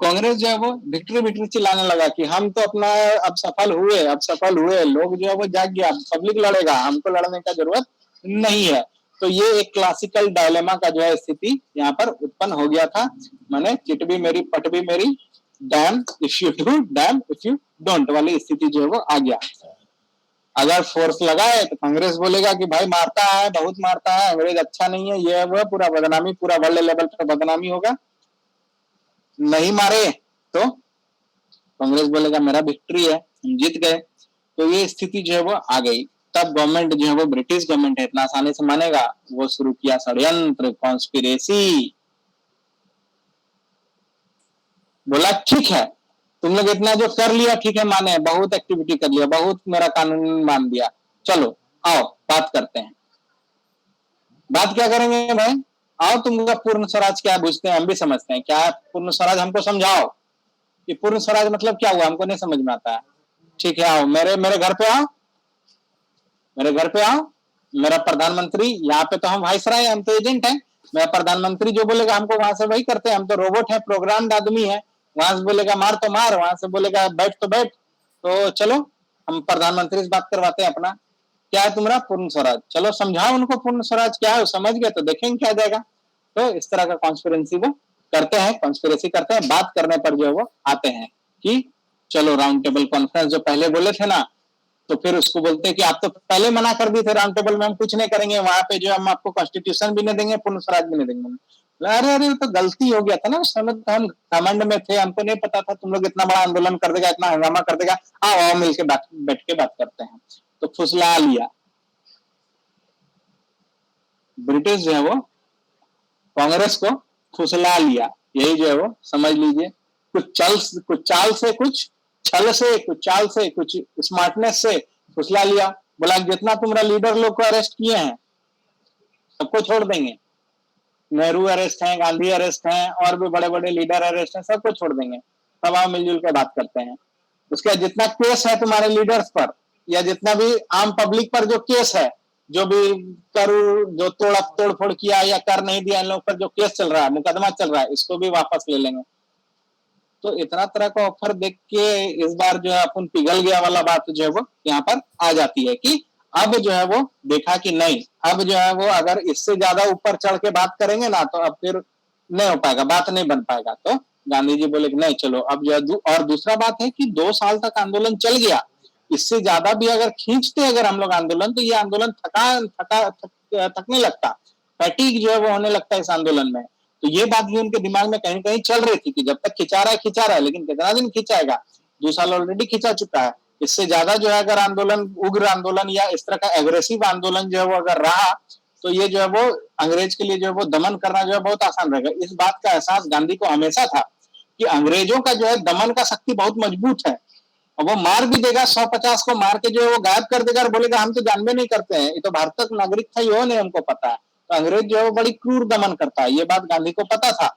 कांग्रेस जो है वो विक्ट्री विक्ट्री चिल्लाने लगा कि हम तो अपना अब सफल हुए, अब सफल हुए, लोग जो है वो जाग गया, पब्लिक लड़ेगा, हमको लड़ने का जरूरत नहीं है। तो ये एक क्लासिकल डायलेमा का जो है स्थिति यहाँ पर उत्पन्न हो गया था। माने चिट भी मेरी पट भी मेरी, dam if you do dam if you don't वाली स्थिति जो है वो आ गया। अगर फोर्स लगाए तो कांग्रेस बोलेगा कि भाई मारता है, बहुत मारता है, अंग्रेज अच्छा नहीं है, ये वो पूरा बदनामी, पूरा वर्ल्ड लेवल पर बदनामी होगा। नहीं मारे तो कांग्रेस बोलेगा मेरा विक्ट्री है, हम जीत गए। तो ये स्थिति जो है वो आ गई। तब गवर्नमेंट जो है वो ब्रिटिश गवर्नमेंट है, इतना आसानी से मानेगा, वो शुरू किया षड्यंत्र, कॉन्स्पिरेसी। बोला ठीक है तुम लोग इतना जो कर लिया, ठीक है माने, बहुत एक्टिविटी कर लिया, बहुत मेरा कानून मान दिया, चलो आओ बात करते हैं। बात क्या करेंगे भाई? आओ तुमका पूर्ण स्वराज क्या बुझते हैं, हम भी समझते हैं, क्या पूर्ण स्वराज हमको समझाओ कि पूर्ण स्वराज मतलब क्या हुआ, हमको नहीं समझ में आता है। ठीक है आओ, मेरे घर पे आओ, मेरे घर पे आओ, मेरा प्रधानमंत्री, यहाँ पे तो हम वाइसराय, हम तो एजेंट हैं, मेरा प्रधानमंत्री जो बोलेगा हमको वहां से वही करते हैं, हम तो रोबोट है, प्रोग्राम्ड आदमी है। वहां से बोलेगा मार तो मार, वहां से बोलेगा बैठ तो बैठ। तो चलो हम प्रधानमंत्री से बात करवाते हैं अपना, क्या है तुम्हारा पूर्ण स्वराज, चलो समझाओ उनको पूर्ण स्वराज क्या है, समझ गए तो देखेंगे क्या जाएगा। तो इस तरह का कॉन्स्पिरेसी वो करते हैं, कॉन्स्पिरेसी करते हैं। बात करने पर जो है वो आते हैं कि चलो राउंड टेबल कॉन्फ्रेंस जो पहले बोले थे ना, तो फिर उसको बोलते हैं कि आप तो पहले मना कर दिए थे राउंड टेबल में हम कुछ नहीं करेंगे, वहां पे जो हम आपको कॉन्स्टिट्यूशन भी नहीं देंगे, पूर्ण स्वराज भी नहीं देंगे। अरे अरे तो गलती हो गया था ना, उस समय तो हम घमंड में थे, हमको नहीं पता था तुम लोग इतना बड़ा आंदोलन कर देगा, इतना हंगामा कर देगा, आओ आओ मिलकर बैठ के बात करते हैं। तो फुसला लिया ब्रिटिश जो है वो, कांग्रेस को फुसला लिया। यही जो है वो समझ लीजिए, कुछ चाल से, कुछ छल से, कुछ चाल से, कुछ स्मार्टनेस से फुसला लिया। बोला जितना तुम्हारा लीडर लोग को अरेस्ट किए हैं सबको छोड़ देंगे, नेहरू अरेस्ट हैं, गांधी अरेस्ट हैं, और भी बड़े बड़े लीडर अरेस्ट हैं, सबको छोड़ देंगे, सब आओ मिलजुल के बात करते हैं। उसके बाद जितना केस है तुम्हारे लीडर्स पर या जितना भी आम पब्लिक पर जो केस है, जो भी जो तोड़ फोड़ किया या कर नहीं दिया, इन लोगों पर जो केस चल रहा है, मुकदमा चल रहा है, इसको भी वापस ले लेंगे। तो इतना तरह का ऑफर देख के इस बार जो है अपन पिघल गया वाला बात जो है वो यहाँ पर आ जाती है कि अब जो है वो देखा कि नहीं, अब जो है वो अगर इससे ज्यादा ऊपर चढ़ के बात करेंगे ना तो अब फिर नहीं हो पाएगा, बात नहीं बन पाएगा। तो गांधी जी बोले कि नहीं चलो अब जो है और दूसरा बात है कि 2 साल तक आंदोलन चल गया, इससे ज्यादा भी अगर खींचते अगर हम लोग आंदोलन तो ये आंदोलन थकने लगता, फैटिग जो है वो होने लगता है इस आंदोलन में। तो ये बात भी उनके दिमाग में कहीं कहीं चल रही थी कि जब तक खिंचा रहा है, लेकिन कितना दिन खिंचाएगा, 2 साल ऑलरेडी खिंचा चुका है, इससे ज्यादा जो है अगर आंदोलन, उग्र आंदोलन या इस तरह का एग्रेसिव आंदोलन जो है वो अगर रहा तो ये जो है वो अंग्रेज के लिए जो है वो दमन करना जो है बहुत आसान रहेगा। इस बात का एहसास गांधी को हमेशा था कि अंग्रेजों का जो है दमन का शक्ति बहुत मजबूत है, और वो मार भी देगा, 150 को मार के जो है वो गायब कर देगा और बोलेगा हम तो जानबे नहीं करते हैं, ये तो भारत का नागरिक था, ये नहीं हमको पता है। तो अंग्रेज जो है वो बड़ी क्रूर दमन करता है, ये बात गांधी को पता था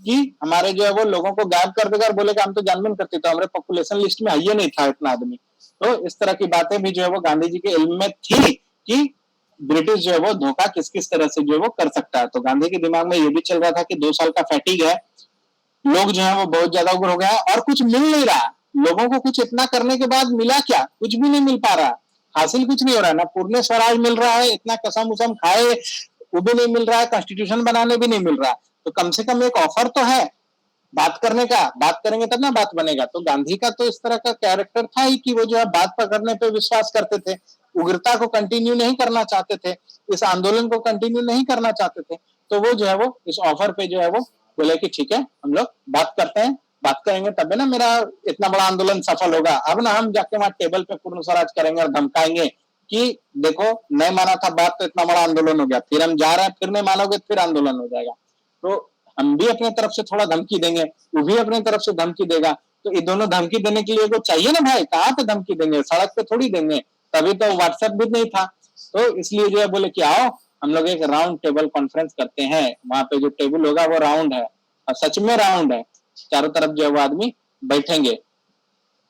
कि हमारे जो है वो लोगों को गायब कर देगा और बोलेगा हम तो जानबे नहीं करते, तो हमारे पॉपुलेशन लिस्ट में आइए नहीं था इतना आदमी। तो इस तरह की बातें भी जो है वो गांधी जी के इल्म में थी कि ब्रिटिश जो है वो धोखा किस किस तरह से जो है वो कर सकता है। तो गांधी के दिमाग में ये भी चल रहा था कि 2 साल का फैटिग है, लोग जो है वो बहुत ज्यादा उग्र हो गया है और कुछ मिल नहीं रहा, लोगों को कुछ इतना करने के बाद मिला क्या, कुछ भी नहीं मिल पा रहा, हासिल कुछ नहीं हो रहा, ना पूर्ण स्वराज मिल रहा है, इतना कसम उसम खाए वो भी नहीं मिल रहा है, कॉन्स्टिट्यूशन बनाने भी नहीं मिल रहा, तो कम से कम एक ऑफर तो है बात करने का, बात करेंगे तब ना बात बनेगा। तो गांधी का तो इस तरह का कैरेक्टर था ही कि वो जो है बात पकड़ने पे विश्वास करते थे, उग्रता को कंटिन्यू नहीं करना चाहते थे, इस आंदोलन को कंटिन्यू नहीं करना चाहते थे। तो वो जो है वो इस ऑफर पे जो है वो बोले कि ठीक है हम लोग बात करते हैं, बात करेंगे तब ना मेरा इतना बड़ा आंदोलन सफल होगा। अब ना हम जाके वहां टेबल पे पूर्ण स्वराज करेंगे और धमकाएंगे कि देखो नहीं माना था बात तो इतना बड़ा आंदोलन हो गया, फिर हम जा रहे हैं, फिर नहीं मानोगे फिर आंदोलन हो जाएगा। तो हम भी अपने तरफ से थोड़ा धमकी देंगे, वो भी अपने तरफ से धमकी देगा, तो ये दोनों धमकी देने के लिए को चाहिए ना भाई, कहाँ पे धमकी देंगे, सड़क पे थोड़ी देंगे, तभी तो व्हाट्सएप भी नहीं था। तो इसलिए जो है बोले कि आओ हम लोग एक राउंड टेबल कॉन्फ्रेंस करते हैं, वहां पे जो टेबल होगा वो राउंड है और सच में राउंड है, चारों तरफ जो है वो आदमी बैठेंगे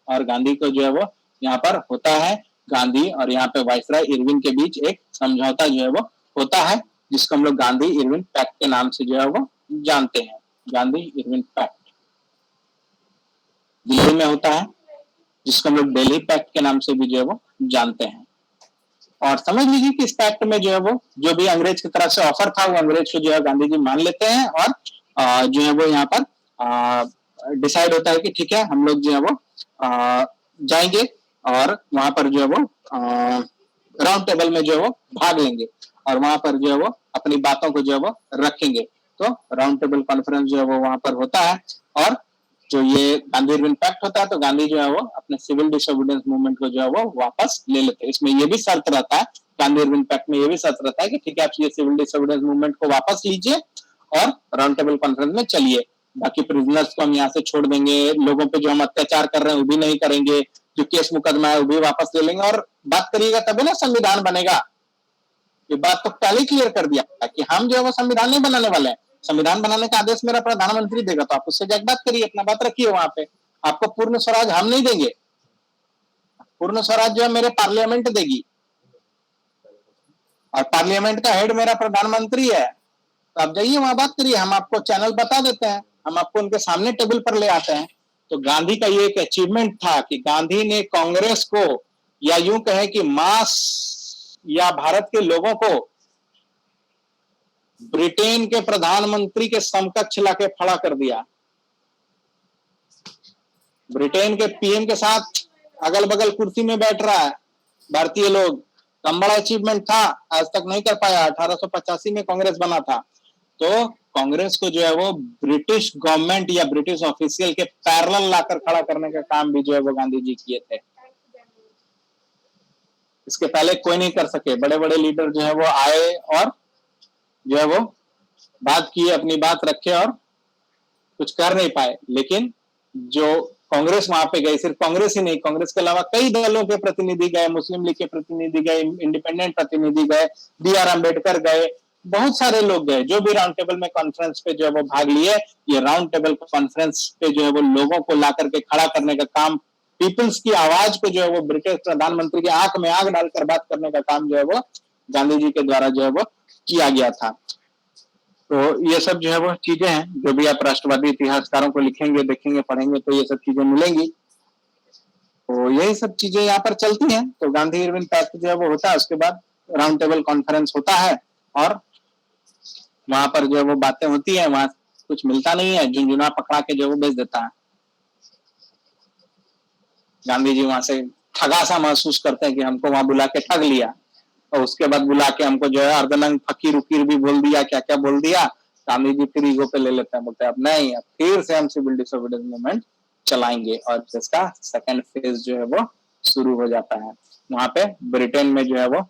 और गांधी को जो है वो यहाँ पर होता है, गांधी और यहाँ पे वाइसराय इरविन के बीच एक समझौता जो है वो होता है, जिसको हम लोग गांधी इरविन पैक्ट के नाम से जो है वो जानते हैं। गांधी इरविन पैक्ट दिल्ली में होता है, जिसको हम लोग दिल्ली पैक्ट के नाम से भी जो है वो जानते हैं। और समझ लीजिए कि इस पैक्ट में जो है वो जो भी अंग्रेज की तरफ से ऑफर था वो अंग्रेज को जो है गांधी जी मान लेते हैं और जो है वो यहाँ पर डिसाइड होता है कि ठीक है हम लोग जो है वो जाएंगे और वहां पर जो है वो राउंड टेबल में जो है वो भाग लेंगे और वहां पर जो है वो अपनी बातों को जो है वो रखेंगे। तो राउंड टेबल कॉन्फ्रेंस जो है वो वहां पर होता है और जो ये गांधी इरविन पैक्ट होता है तो गांधी जो है वो अपने सिविल डिसोबीडियंस मूवमेंट को जो है वो वापस ले लेते हैं। इसमें ये भी शर्त रहता है, गांधी इरविन पैक्ट में ये भी शर्त रहता है कि ठीक है आप ये सिविल डिसोबीडियंस मूवमेंट को वापस लीजिए और राउंड टेबल कॉन्फ्रेंस में चलिए, बाकी प्रिजनर्स को हम यहाँ से छोड़ देंगे, लोगों पे जो हम अत्याचार कर रहे हैं वो भी नहीं करेंगे, जो केस मुकदमा है वो भी वापस ले लेंगे और बात करिएगा तभी ना संविधान बनेगा। ये बात तो पहले क्लियर कर दिया कि हम जो है वो संविधान नहीं बनाने वाले हैं, संविधान बनाने का आदेश मेरा प्रधानमंत्री देगा, तो आप उससे जाकर बात करिए, अपना बात रखिए वहां पे, आपको पूर्ण स्वराज हम नहीं देंगे, पूर्ण स्वराज जो है मेरे पार्लियामेंट देगी और पार्लियामेंट का हेड मेरा प्रधानमंत्री है, तो आप जाइए वहां बात करिए, हम आपको चैनल बता देते हैं, हम आपको उनके सामने टेबल पर ले आते हैं। तो गांधी का ये एक अचीवमेंट था कि गांधी ने कांग्रेस को या यूं कहे कि मास या भारत के लोगों को ब्रिटेन के प्रधानमंत्री के समकक्ष लाके खड़ा कर दिया, ब्रिटेन के पीएम के साथ अगल बगल कुर्सी में बैठ रहा है भारतीय लोग, कम बड़ा अचीवमेंट था, आज तक नहीं कर पाया। 1885 में कांग्रेस बना था, तो कांग्रेस को जो है वो ब्रिटिश गवर्नमेंट या ब्रिटिश ऑफिशियल के पैरेलल लाकर खड़ा करने का काम भी जो है वो गांधी जी किए थे। इसके पहले कोई नहीं कर सके, बड़े बड़े लीडर जो है वो आए और जो है वो बात किए, अपनी बात रखे और कुछ कर नहीं पाए, लेकिन जो कांग्रेस वहां पे गई, सिर्फ कांग्रेस ही नहीं, कांग्रेस के अलावा कई दलों के प्रतिनिधि गए, मुस्लिम लीग के प्रतिनिधि गए, इंडिपेंडेंट प्रतिनिधि गए, बी आर अम्बेडकर गए, बहुत सारे लोग गए जो भी राउंड टेबल में कॉन्फ्रेंस पे जो है वो भाग लिए। ये राउंड टेबल कॉन्फ्रेंस पे जो है वो लोगों को ला करके खड़ा करने का काम, पीपल्स की आवाज को जो है वो ब्रिटिश प्रधानमंत्री की आंख में आंख डालकर बात करने का काम जो है वो गांधी जी के द्वारा जो है वो किया गया था। तो ये सब जो है वो चीजें हैं, जो भी आप राष्ट्रवादी इतिहासकारों को लिखेंगे, देखेंगे, पढ़ेंगे तो ये सब चीजें मिलेंगी। तो यही सब चीजें यहाँ पर चलती हैं। तो गांधी इरविन पैक्ट जो है वो होता है, उसके बाद राउंड टेबल कॉन्फ्रेंस होता है और वहां पर जो है वो बातें होती है, वहां कुछ मिलता नहीं है, झुंझुना पकड़ा के जो है वो बेच देता है। गांधी जी वहां से ठगा सा महसूस करते हैं कि हमको वहां बुला के ठग लिया, और उसके बाद बुला के हमको जो है अर्धनंग फकीर उकीर भी बोल दिया, क्या क्या बोल दिया। गांधी जी फिर ईगो पे ले लेते हैं, बोलते हैं अब नहीं, अब फिर से हम सिविल डिसोबीडियंस मूवमेंट चलाएंगे, और इसका सेकंड फेज जो है वो शुरू हो जाता है। वहां पे ब्रिटेन में जो है वो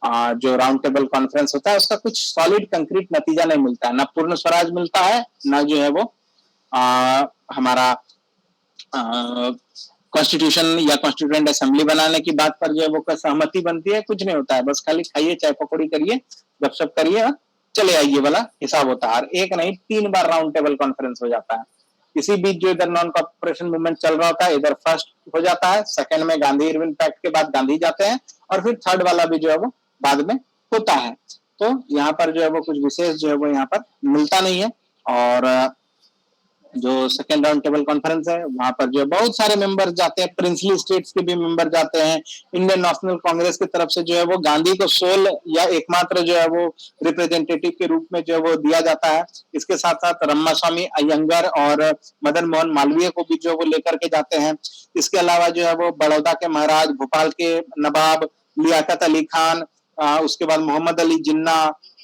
जो राउंड टेबल कॉन्फ्रेंस होता है उसका कुछ सॉलिड कंक्रीट नतीजा नहीं मिलता है, ना पूर्ण स्वराज मिलता है, ना जो है वो हमारा कॉन्स्टिट्यूशन या कॉन्स्टिट्यूएंट असेंबली बनाने की बात पर जो है वो सहमति बनती है, कुछ नहीं होता है। बस खाली खाइए, चाय पकौड़ी करिए, गपशप करिए और चले आइए वाला हिसाब होता है। एक नहीं 3 बार राउंड टेबल कॉन्फ्रेंस हो जाता है। इसी बीच जो इधर नॉन कॉर्पोरेशन मूवमेंट चल रहा होता है, इधर फर्स्ट हो जाता है, सेकंड में गांधी इरविन पैक्ट के बाद गांधी जाते हैं, और फिर थर्ड वाला भी जो है वो बाद में होता है। तो यहाँ पर जो है वो कुछ विशेष जो है वो यहाँ पर मिलता नहीं है। और जो सेकेंड राउंड टेबल कॉन्फ्रेंस है वहां पर जो बहुत सारे मेंबर जाते हैं, प्रिंसली स्टेट्स के भी मेंबर जाते हैं। इंडियन नेशनल कांग्रेस की तरफ से जो है वो गांधी को सोल या एकमात्र जो है वो रिप्रेजेंटेटिव के रूप में जो है वो दिया जाता है। इसके साथ साथ रामास्वामी अयंगर और मदन मोहन मालवीय को भी जो है वो लेकर के जाते हैं। इसके अलावा जो है वो बड़ौदा के महाराज, भोपाल के नवाब लियाकत अली खान, उसके बाद मोहम्मद अली जिन्ना,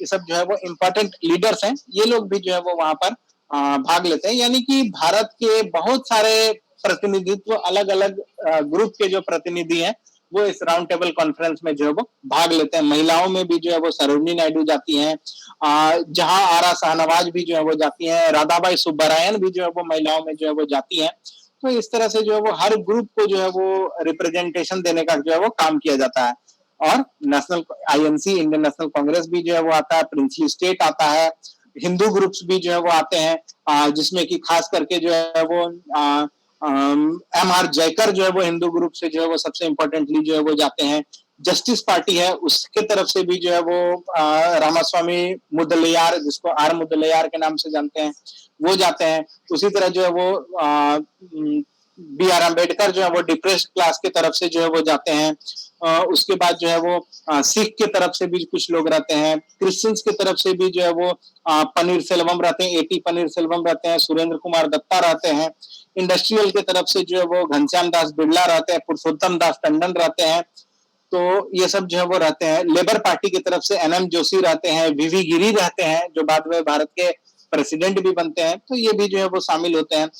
ये सब जो है वो इम्पोर्टेंट लीडर्स हैं। ये लोग भी जो है वो वहां पर भाग लेते हैं। यानी कि भारत के बहुत सारे प्रतिनिधित्व, अलग अलग ग्रुप के जो प्रतिनिधि हैं वो इस राउंड टेबल कॉन्फ्रेंस में जो है वो भाग लेते हैं। महिलाओं में भी जो है वो सरोजिनी नायडू जाती हैं, जहां आरा शाहनवाज भी जो है वो जाती हैं, राधाबाई सुब्बारायन भी जो है वो महिलाओं में जो है वो जाती हैं। तो इस तरह से जो है वो हर ग्रुप को जो है वो रिप्रेजेंटेशन देने का जो है वो काम किया जाता है। और national INC, Indian national Congress भी जो है वो आता है, प्रिंसली स्टेट आता है, हिंदू ग्रुप्स भी जो है वो आते हैं, जिसमें कि खास करके जो है वो एम आर जयकर जो है वो हिंदू ग्रुप से जो है वो सबसे इम्पोर्टेंटली जो है वो जाते हैं। जस्टिस पार्टी है उसके तरफ से भी जो है वो रामास्वामी मुदलियार, जिसको आर मुदलियार के नाम से जानते हैं, वो जाते हैं। उसी तरह जो है वो बी आर अम्बेडकर जो है वो डिप्रेस्ड क्लास की तरफ से जो है वो जाते हैं। उसके बाद जो है वो सिख की तरफ से भी कुछ लोग रहते हैं, क्रिश्चियंस की तरफ से भी जो है वो पनीर सेल्वम रहते हैं, एटी पनीर सेल्वम रहते हैं, सुरेंद्र कुमार दत्ता रहते हैं। इंडस्ट्रियल की तरफ से जो है वो घनश्याम दास बिरला रहते हैं, पुरुषोत्तम दास टंडन रहते हैं। तो ये सब जो है वो रहते हैं। लेबर पार्टी की तरफ से एन एम जोशी रहते हैं, वीवी गिरी रहते हैं, जो बाद में भारत के प्रेसिडेंट भी बनते हैं। तो ये भी जो है वो शामिल होते हैं।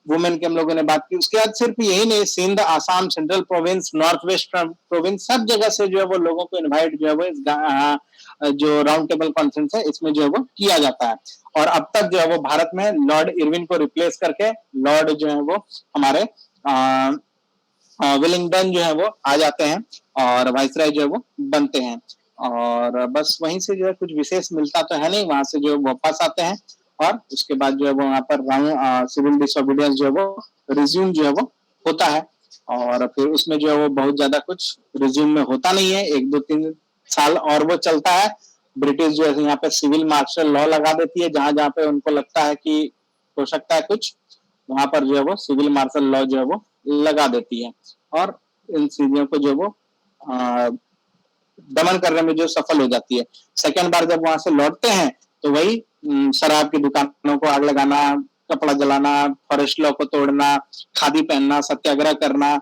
वुमेन की हम लोगों ने बात की। उसके बाद सिर्फ यही नहीं, Sindh, Assam, central province, north west province, सब जगह से जो है वो लोगों को इनवाइट जो है वो इस जो राउंड टेबल कॉन्फ्रेंस है इसमें जो है वो किया जाता है। और अब तक जो है वो भारत में लॉर्ड इरविन को रिप्लेस करके लॉर्ड जो है वो हमारे विलिंगडन जो है वो आ जाते हैं और वाइसराय जो है वो बनते हैं। और बस वहीं से जो है कुछ विशेष मिलता तो है नहीं, वहां से जो वापस आते हैं और उसके बाद जो है वो वहां पर सिविल डिसोबीडियंस जो है वो रिज्यूम जो है वो होता है। और फिर उसमें जो है वो बहुत ज्यादा कुछ रिज्यूम में होता नहीं है, 1-2-3 साल और वो चलता है। ब्रिटिश जो है यहाँ पे सिविल मार्शल लॉ लगा देती है, जहां जहां पे उनको लगता है कि हो सकता है कुछ, वहां पर जो है वो सिविल मार्शल लॉ जो है वो लगा देती है और इन चीजों को जो वो दमन करने में जो सफल हो जाती है। सेकेंड बार जब वहां से लौटते हैं तो वही शराब की दुकानों को आग लगाना, कपड़ा जलाना, फॉरेस्ट लॉ को तोड़ना, खादी पहनना, सत्याग्रह करना,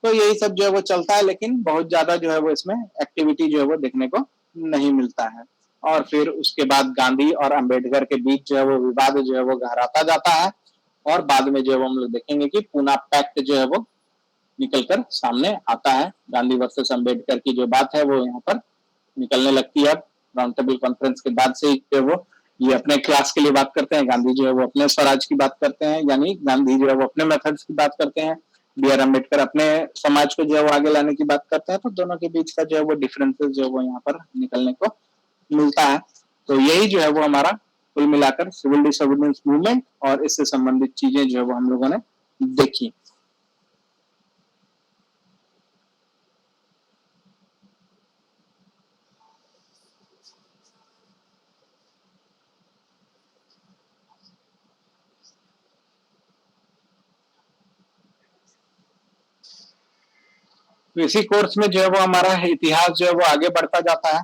तो यही सब जो है वो चलता है। लेकिन बहुत ज्यादा जो है वो इसमें एक्टिविटी जो है वो देखने को नहीं मिलता है। और फिर उसके बाद गांधी और अंबेडकर के बीच जो है वो विवाद जो है वो गहराता जाता है और बाद में जो है वो हम लोग देखेंगे कि पूना पैक्ट जो है वो निकलकर सामने आता है। गांधी वर्सेस अंबेडकर की जो बात है वो यहाँ पर निकलने लगती है। राउंड टेबल कॉन्फ्रेंस के बाद से ही जो वो ये अपने क्लास के लिए बात करते हैं, गांधी जो है वो अपने स्वराज की बात करते हैं, यानी गांधी जो है वो अपने मेथड्स की बात करते हैं, बी आर अम्बेडकर अपने समाज को जो है वो आगे लाने की बात करते हैं। तो दोनों के बीच का जो है वो डिफरेंसेस जो है वो यहाँ पर निकलने को मिलता है। तो यही जो है वो हमारा कुल मिलाकर सिविल डिसोबीडियंस मूवमेंट और इससे संबंधित चीजें जो है वो हम लोगों ने देखी। तो इसी कोर्स में जो है वो हमारा इतिहास जो है वो आगे बढ़ता जाता है।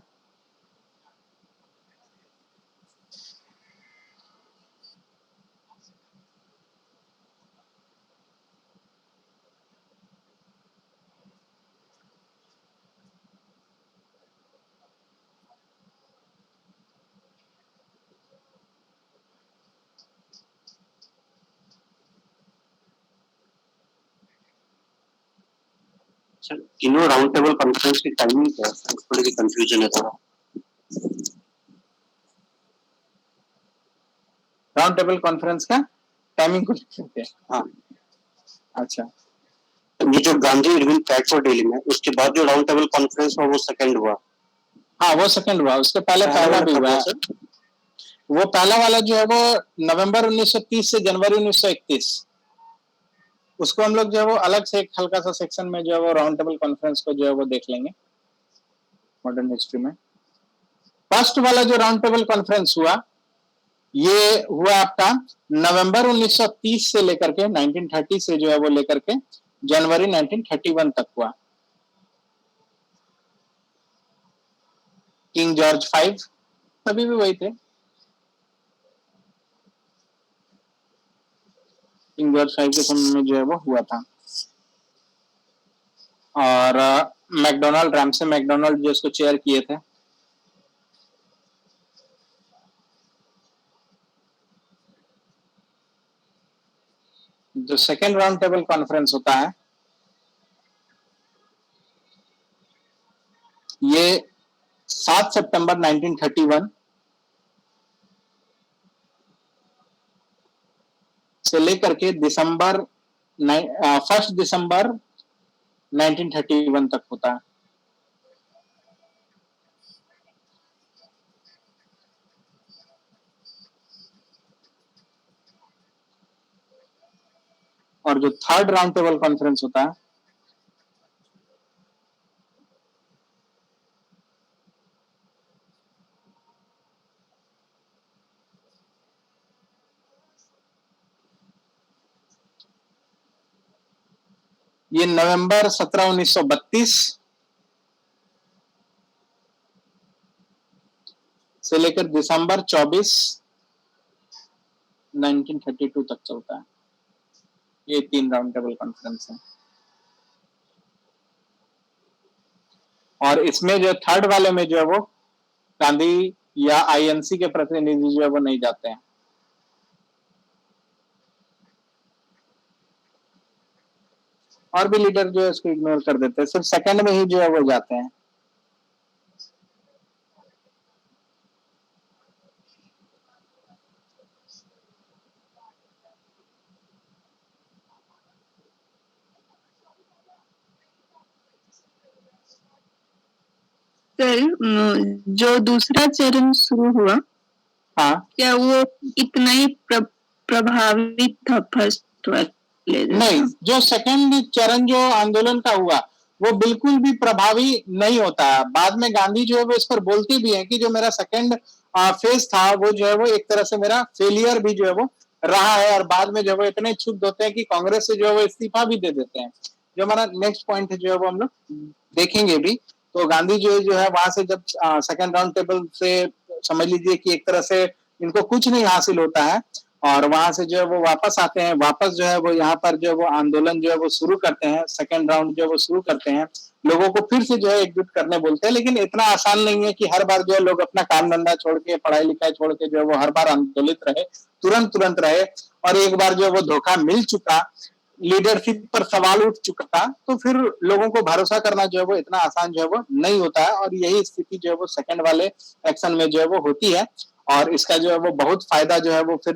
तीनों राउंड टेबल कॉन्फ्रेंस की टाइमिंग क्या है? थोड़ी सी कंफ्यूजन है थोड़ा। राउंड टेबल कॉन्फ्रेंस का टाइमिंग को लिख सकते हैं। हाँ, अच्छा, ये जो Gandhi Irwin pact for Delhi में उसके बाद जो राउंड टेबल कॉन्फ्रेंस हुआ वो सेकंड हुआ। हाँ वो सेकंड हुआ, उसके पहले पहला भी हुआ। वो पहला वाला जो है वो नवंबर 1930 से जनवरी 1931, उसको हम लोग जो है वो अलग से एक हल्का सा सेक्शन में जो है वो राउंड टेबल कॉन्फ्रेंस को जो है वो देख लेंगे मॉडर्न हिस्ट्री में। फर्स्ट वाला जो राउंड टेबल कॉन्फ्रेंस हुआ, ये हुआ आपका नवंबर 1930 से लेकर के 1930 से जो है वो लेकर के जनवरी 1931 तक हुआ। किंग जॉर्ज 5 सभी भी वही थे, किंग जॉर्ज 5 के समय में जो है वो हुआ था। और मैकडोनाल्ड, रैमसे मैकडोनाल्ड जो इसको चेयर किए थे। जो सेकेंड राउंड टेबल कॉन्फ्रेंस होता है, ये 7 सितंबर 1931 से लेकर के दिसंबर 1 दिसंबर 1931 तक होता है। और जो थर्ड राउंड टेबल कॉन्फ्रेंस होता है, ये नवंबर 17 1932 से लेकर दिसंबर 24 1932 तक चलता है। ये 3 राउंड टेबल कॉन्फ्रेंस है। और इसमें जो थर्ड वाले में जो है वो गांधी या आईएनसी के प्रतिनिधि जो है वो नहीं जाते हैं। और भी लीडर जो है इसको इग्नोर कर देते हैं, सिर्फ सेकंड में ही जो है वो जाते हैं। सर, जो दूसरा चरण शुरू हुआ, हाँ, क्या वो इतना ही प्रभावित था फर्स्ट वाले? नहीं, जो सेकंड चरण जो आंदोलन का हुआ वो बिल्कुल भी प्रभावी नहीं होता है। बाद में गांधी जो है वो इस पर बोलते भी हैं कि जो मेरा सेकंड फेज था वो जो है वो एक तरह से मेरा फेलियर भी जो है वो रहा है। और बाद में जो है वो इतने क्षुब्ध होते हैं कि कांग्रेस से जो है वो इस्तीफा भी दे देते हैं। जो हमारा नेक्स्ट पॉइंट है जो है वो हम लोग देखेंगे भी। तो गांधी जो है वहां से जब सेकंड राउंड टेबल से समझ लीजिए कि एक तरह से इनको कुछ नहीं हासिल होता है और वहां से जो है वो वापस आते हैं, वापस जो है वो यहाँ पर जो है वो आंदोलन जो है वो शुरू करते हैं, सेकंड राउंड जो है वो शुरू करते हैं, लोगों को फिर से जो है एकजुट करने बोलते हैं। लेकिन इतना आसान नहीं है कि हर बार जो है लोग अपना काम धंधा छोड़ के, पढ़ाई लिखाई छोड़ के जो है वो हर बार आंदोलित रहे, तुरंत रहे। और एक बार जो है वो धोखा मिल चुका, लीडरशिप पर सवाल उठ चुका, तो फिर लोगों को भरोसा करना जो है वो इतना आसान जो है वो नहीं होता है। और यही स्थिति जो है वो सेकंड वाले एक्शन में जो है वो होती है। और इसका जो है वो बहुत फायदा जो है वो फिर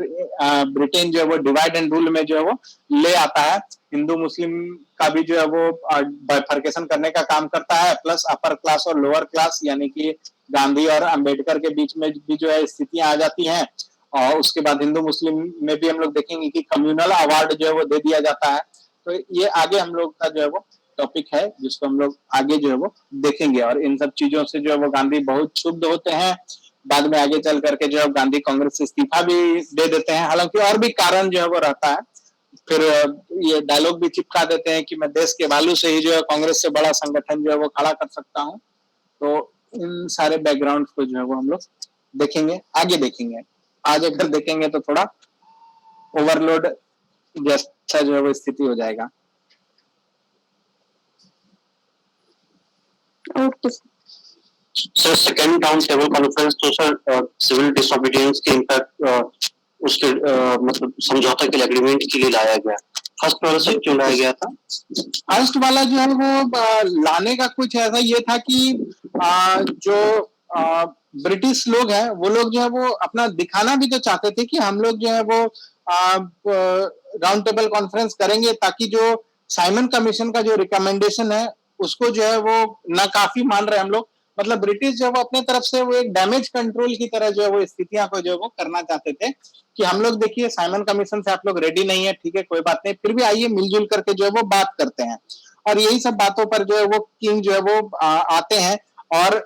ब्रिटेन जो है वो डिवाइड एंड रूल में जो है वो ले आता है। हिंदू मुस्लिम का भी जो है वो बाइफरकेशन करने का काम करता है, प्लस अपर क्लास और लोअर क्लास यानी कि गांधी और अंबेडकर के बीच में भी जो है स्थितियां आ जाती हैं। और उसके बाद हिंदू मुस्लिम में भी हम लोग देखेंगे कि कम्युनल अवार्ड जो है वो दे दिया जाता है। तो ये आगे हम लोग का जो है वो टॉपिक है जिसको हम लोग आगे जो है वो देखेंगे, और इन सब चीजों से जो है वो गांधी बहुत क्षुब्ध होते हैं। बाद में आगे चल करके जो है गांधी कांग्रेस से इस्तीफा भी दे देते हैं, हालांकि और भी कारण जो है वो रहता है। फिर ये डायलॉग भी चिपका देते हैं कि मैं देश के बालू से ही जो है कांग्रेस से बड़ा संगठन जो है वो खड़ा कर सकता हूँ। तो इन सारे बैकग्राउंड को जो है वो हम लोग देखेंगे, आगे देखेंगे। आज अगर देखेंगे तो थोड़ा ओवरलोड जैसा जो है वो स्थिति हो जाएगा। Okay sir second round table conference तो सर सिविल डिसोबीडियंस के इम्पैक्ट उसके मतलब समझौता के लिए एग्रीमेंट के लिए लाया गया। फर्स्ट वाला से क्यों लाया गया था? फर्स्ट वाला जो है वो लाने का कुछ ऐसा ये था कि जो ब्रिटिश लोग हैं वो लोग जो है वो अपना दिखाना भी तो चाहते थे कि हम लोग जो है वो राउंड टेबल कॉन्फ्रेंस करेंगे, ताकि जो साइमन कमीशन का जो रिकमेंडेशन है उसको जो है वो नाकाफी मान रहे हम लोग। मतलब ब्रिटिश जो है वो अपने तरफ से वो एक डैमेज कंट्रोल की तरह जो है वो स्थितियां को जो है वो करना चाहते थे कि हम लोग देखिए साइमन कमीशन से आप लोग रेडी नहीं है, ठीक है कोई बात नहीं, फिर भी आइए मिलजुल करके जो है वो बात करते हैं। और यही सब बातों पर जो है वो किंग जो है वो आते हैं और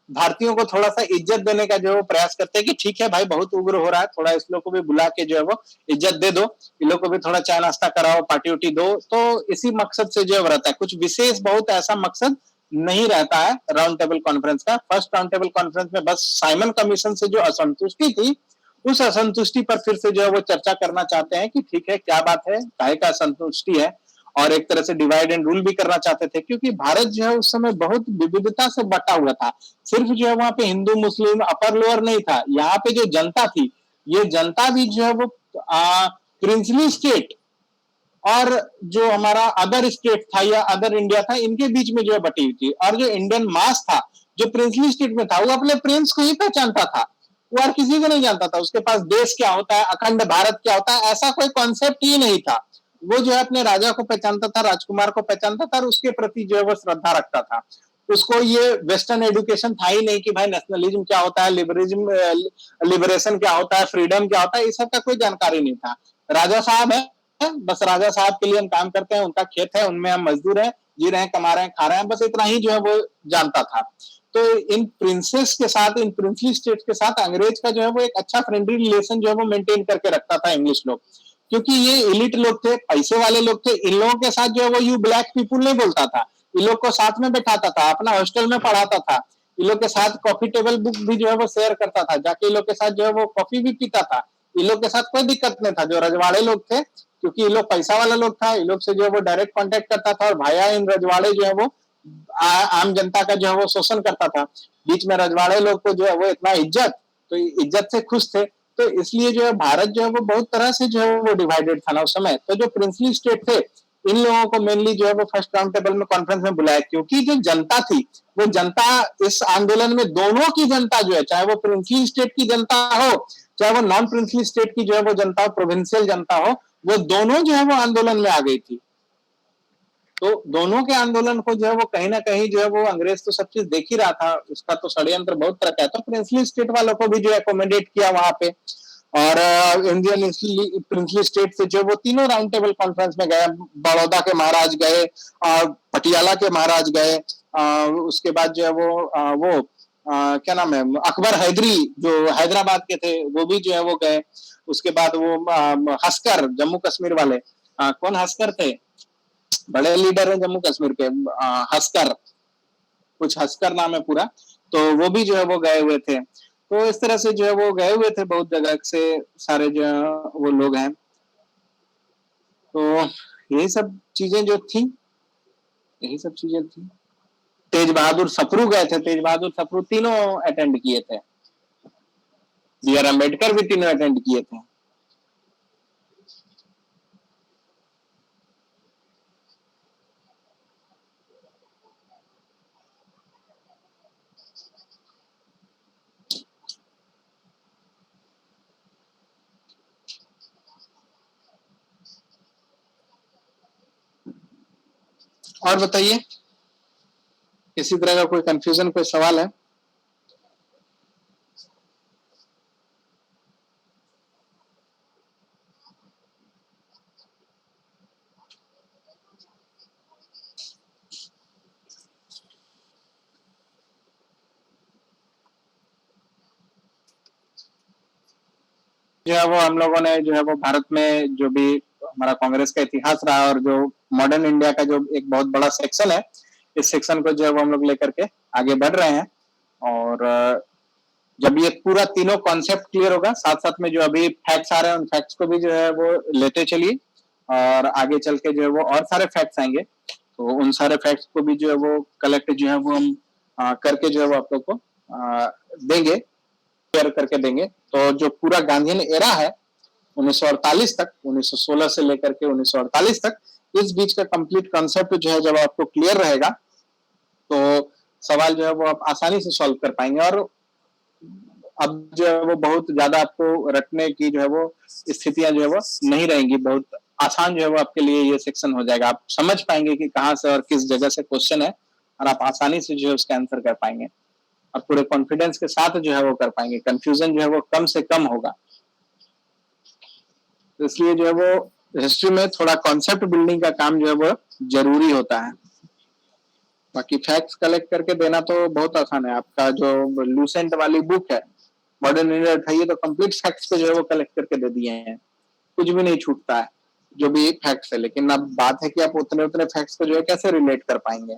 भारतीयों को थोड़ा सा इज्जत देने का जो है वो प्रयास करते हैं कि ठीक है भाई बहुत उग्र हो रहा है, थोड़ा इस लोग को भी बुला के जो है वो इज्जत दे दो, इन लोग को भी थोड़ा चाय नाश्ता कराओ, पार्टी उटी दो। तो इसी मकसद से जो है रहता है, कुछ विशेष बहुत ऐसा मकसद नहीं रहता है राउंड टेबल कॉन्फ्रेंस का। फर्स्ट राउंड टेबल कॉन्फ्रेंस में बस साइमन कमीशन से जो असंतुष्टि थी उस असंतुष्टि पर फिर से जो है वो चर्चा करना चाहते हैं कि ठीक है क्या बात है, काहे का असंतुष्टि है, और एक तरह से डिवाइड एंड रूल भी करना चाहते थे क्योंकि भारत जो है उस समय बहुत विविधता से बटा हुआ था। सिर्फ जो है वहां पे हिंदू मुस्लिम अपर लोअर नहीं था, यहाँ पे जो जनता थी ये जनता भी जो है वो प्रिंसली स्टेट और जो हमारा अदर स्टेट था या अदर इंडिया था इनके बीच में जो है बटी हुई थी। और जो इंडियन मास था जो प्रिंसली स्टेट में था वो अपने प्रिंस को ही पहचानता था, वो और किसी को नहीं जानता था। उसके पास देश क्या होता है, अखंड भारत क्या होता है, ऐसा कोई कॉन्सेप्ट ही नहीं था। वो जो है अपने राजा को पहचानता था, राजकुमार को पहचानता था और उसके प्रति जो है वो श्रद्धा रखता था। उसको ये वेस्टर्न एजुकेशन था ही नहीं कि भाई नेशनलिज्म क्या होता है, लिबरेशन क्या होता है, फ्रीडम क्या होता है, इस सब का कोई जानकारी नहीं था। राजा साहब है, बस राजा साहब के लिए हम काम करते हैं, उनका खेत है, उनमें हम मजदूर हैं, जी रहे हैं, कमा रहे हैं, खा रहे हैं, बस इतना ही जो है वो जानता था। तो इन प्रिंसेस के साथ, इन प्रिंसली स्टेट के साथ अंग्रेज का जो है वो एक अच्छा फ्रेंडली रिलेशन जो है वो मेंटेन करके रखता था इंग्लिश लोग, क्योंकि ये इलिट लोग थे, पैसे वाले लोग थे। इन लोगों के साथ जो है वो यू ब्लैक पीपुल नहीं बोलता था, इन लोग को साथ में बैठाता था, अपना हॉस्टल में पढ़ाता था, इन लोग के साथ कॉफी टेबल बुक भी जो है वो शेयर करता था, जाके इन लोग के साथ जो है वो कॉफी भी पीता था। इन लोग के साथ कोई दिक्कत नहीं था। जो रजवाड़े लोग थे, क्योंकि ये लोग पैसा वाला लोग था, इन लोग से जो है वो डायरेक्ट कांटेक्ट करता था और भाया इन रजवाड़े जो है वो आम जनता का जो है वो शोषण करता था। बीच में रजवाड़े लोग को जो है वो इतना इज्जत, तो इज्जत से खुश थे। तो इसलिए जो है भारत जो है वो बहुत तरह से जो है वो डिवाइडेड था ना उस समय। तो जो प्रिंसली स्टेट थे इन लोगों को मेनली जो है वो फर्स्ट राउंड टेबल में कॉन्फ्रेंस में बुलाया, क्योंकि जो जनता थी वो जनता इस आंदोलन में दोनों की जनता जो है, चाहे वो प्रिंसली स्टेट की जनता हो चाहे वो नॉन प्रिंसली स्टेट की जो है वो जनता हो, प्रोविंशियल जनता हो, वो दोनों जो है वो आंदोलन में आ गई थी। तो दोनों के आंदोलन को जो है वो कहीं ना कहीं जो है वो अंग्रेज तो सब चीज देख ही रहा था, उसका तो षड्यंत्र बहुत तरह का है। तो प्रिंसली स्टेट वालों को भी जो एकोमोडेट किया वहां पे, और इंडियन प्रिंसली स्टेट से जो वो तीनों राउंड टेबल कॉन्फ्रेंस में गए। बड़ौदा के महाराज गए, पटियाला के महाराज गए, उसके बाद जो है वो क्या नाम है, अकबर हैदरी जो हैदराबाद के थे वो भी जो है वो गए। उसके बाद वो हस्कर जम्मू कश्मीर वाले, कौन हस्कर थे, बड़े लीडर है जम्मू कश्मीर के, हस्कर, कुछ हस्कर नाम है पूरा, तो वो भी जो है वो गए हुए थे। तो इस तरह से जो है वो गए हुए थे, बहुत जगह से सारे जो है वो लोग हैं। तो यही सब चीजें जो थी, यही सब चीजें थी। तेज बहादुर सप्रू गए थे, तेज बहादुर सप्रू तीनों अटेंड किए थे, बी आर अम्बेडकर भी तीनों अटेंड किए थे। और बताइए, किसी तरह का कोई कंफ्यूजन, कोई सवाल है? जो है वो हम लोगों ने जो है वो भारत में जो भी हमारा कांग्रेस का इतिहास रहा और जो मॉडर्न इंडिया का जो एक बहुत बड़ा सेक्शन है, इस सेक्शन को जो है वो हम लोग लेकर के आगे बढ़ रहे हैं। और जब ये पूरा तीनों कॉन्सेप्ट क्लियर होगा, साथ साथ में जो अभी फैक्ट्स आ रहे हैं उन फैक्ट्स को भी जो है वो लेते चलिए, और आगे चल के जो है वो और सारे फैक्ट्स आएंगे, तो उन सारे फैक्ट्स को भी जो है वो कलेक्ट जो है वो हम करके जो है वो आप लोग को देंगे, शेयर करके देंगे। तो जो पूरा गांधीयन एरा है 1948 तक, 1916 से लेकर के 1948 तक, इस बीच का कंप्लीट कॉन्सेप्ट जो है जब आपको क्लियर रहेगा तो सवाल जो है वो आप आसानी से सॉल्व कर पाएंगे। और अब जो है वो बहुत ज्यादा आपको रटने की जो है वो स्थितियां जो है वो नहीं रहेंगी, बहुत आसान जो है वो आपके लिए ये सेक्शन हो जाएगा। आप समझ पाएंगे कि कहाँ से और किस जगह से क्वेश्चन है, और आप आसानी से जो है उसका आंसर कर पाएंगे और पूरे कॉन्फिडेंस के साथ जो है वो कर पाएंगे। कंफ्यूजन जो है वो कम से कम होगा। तो इसलिए जो है वो हिस्ट्री में थोड़ा कॉन्सेप्ट बिल्डिंग का काम जो है वो जरूरी होता है। बाकी फैक्ट्स कलेक्ट करके देना तो बहुत आसान है। आपका जो लूसेंट वाली बुक है मॉडर्न इंडिया उठाइए तो कंप्लीट फैक्ट्स को जो है वो कलेक्ट करके दे दिए हैं, कुछ भी नहीं छूटता है जो भी फैक्ट्स है। लेकिन अब बात है कि आप उतने उतने फैक्ट्स को जो है कैसे रिलेट कर पाएंगे।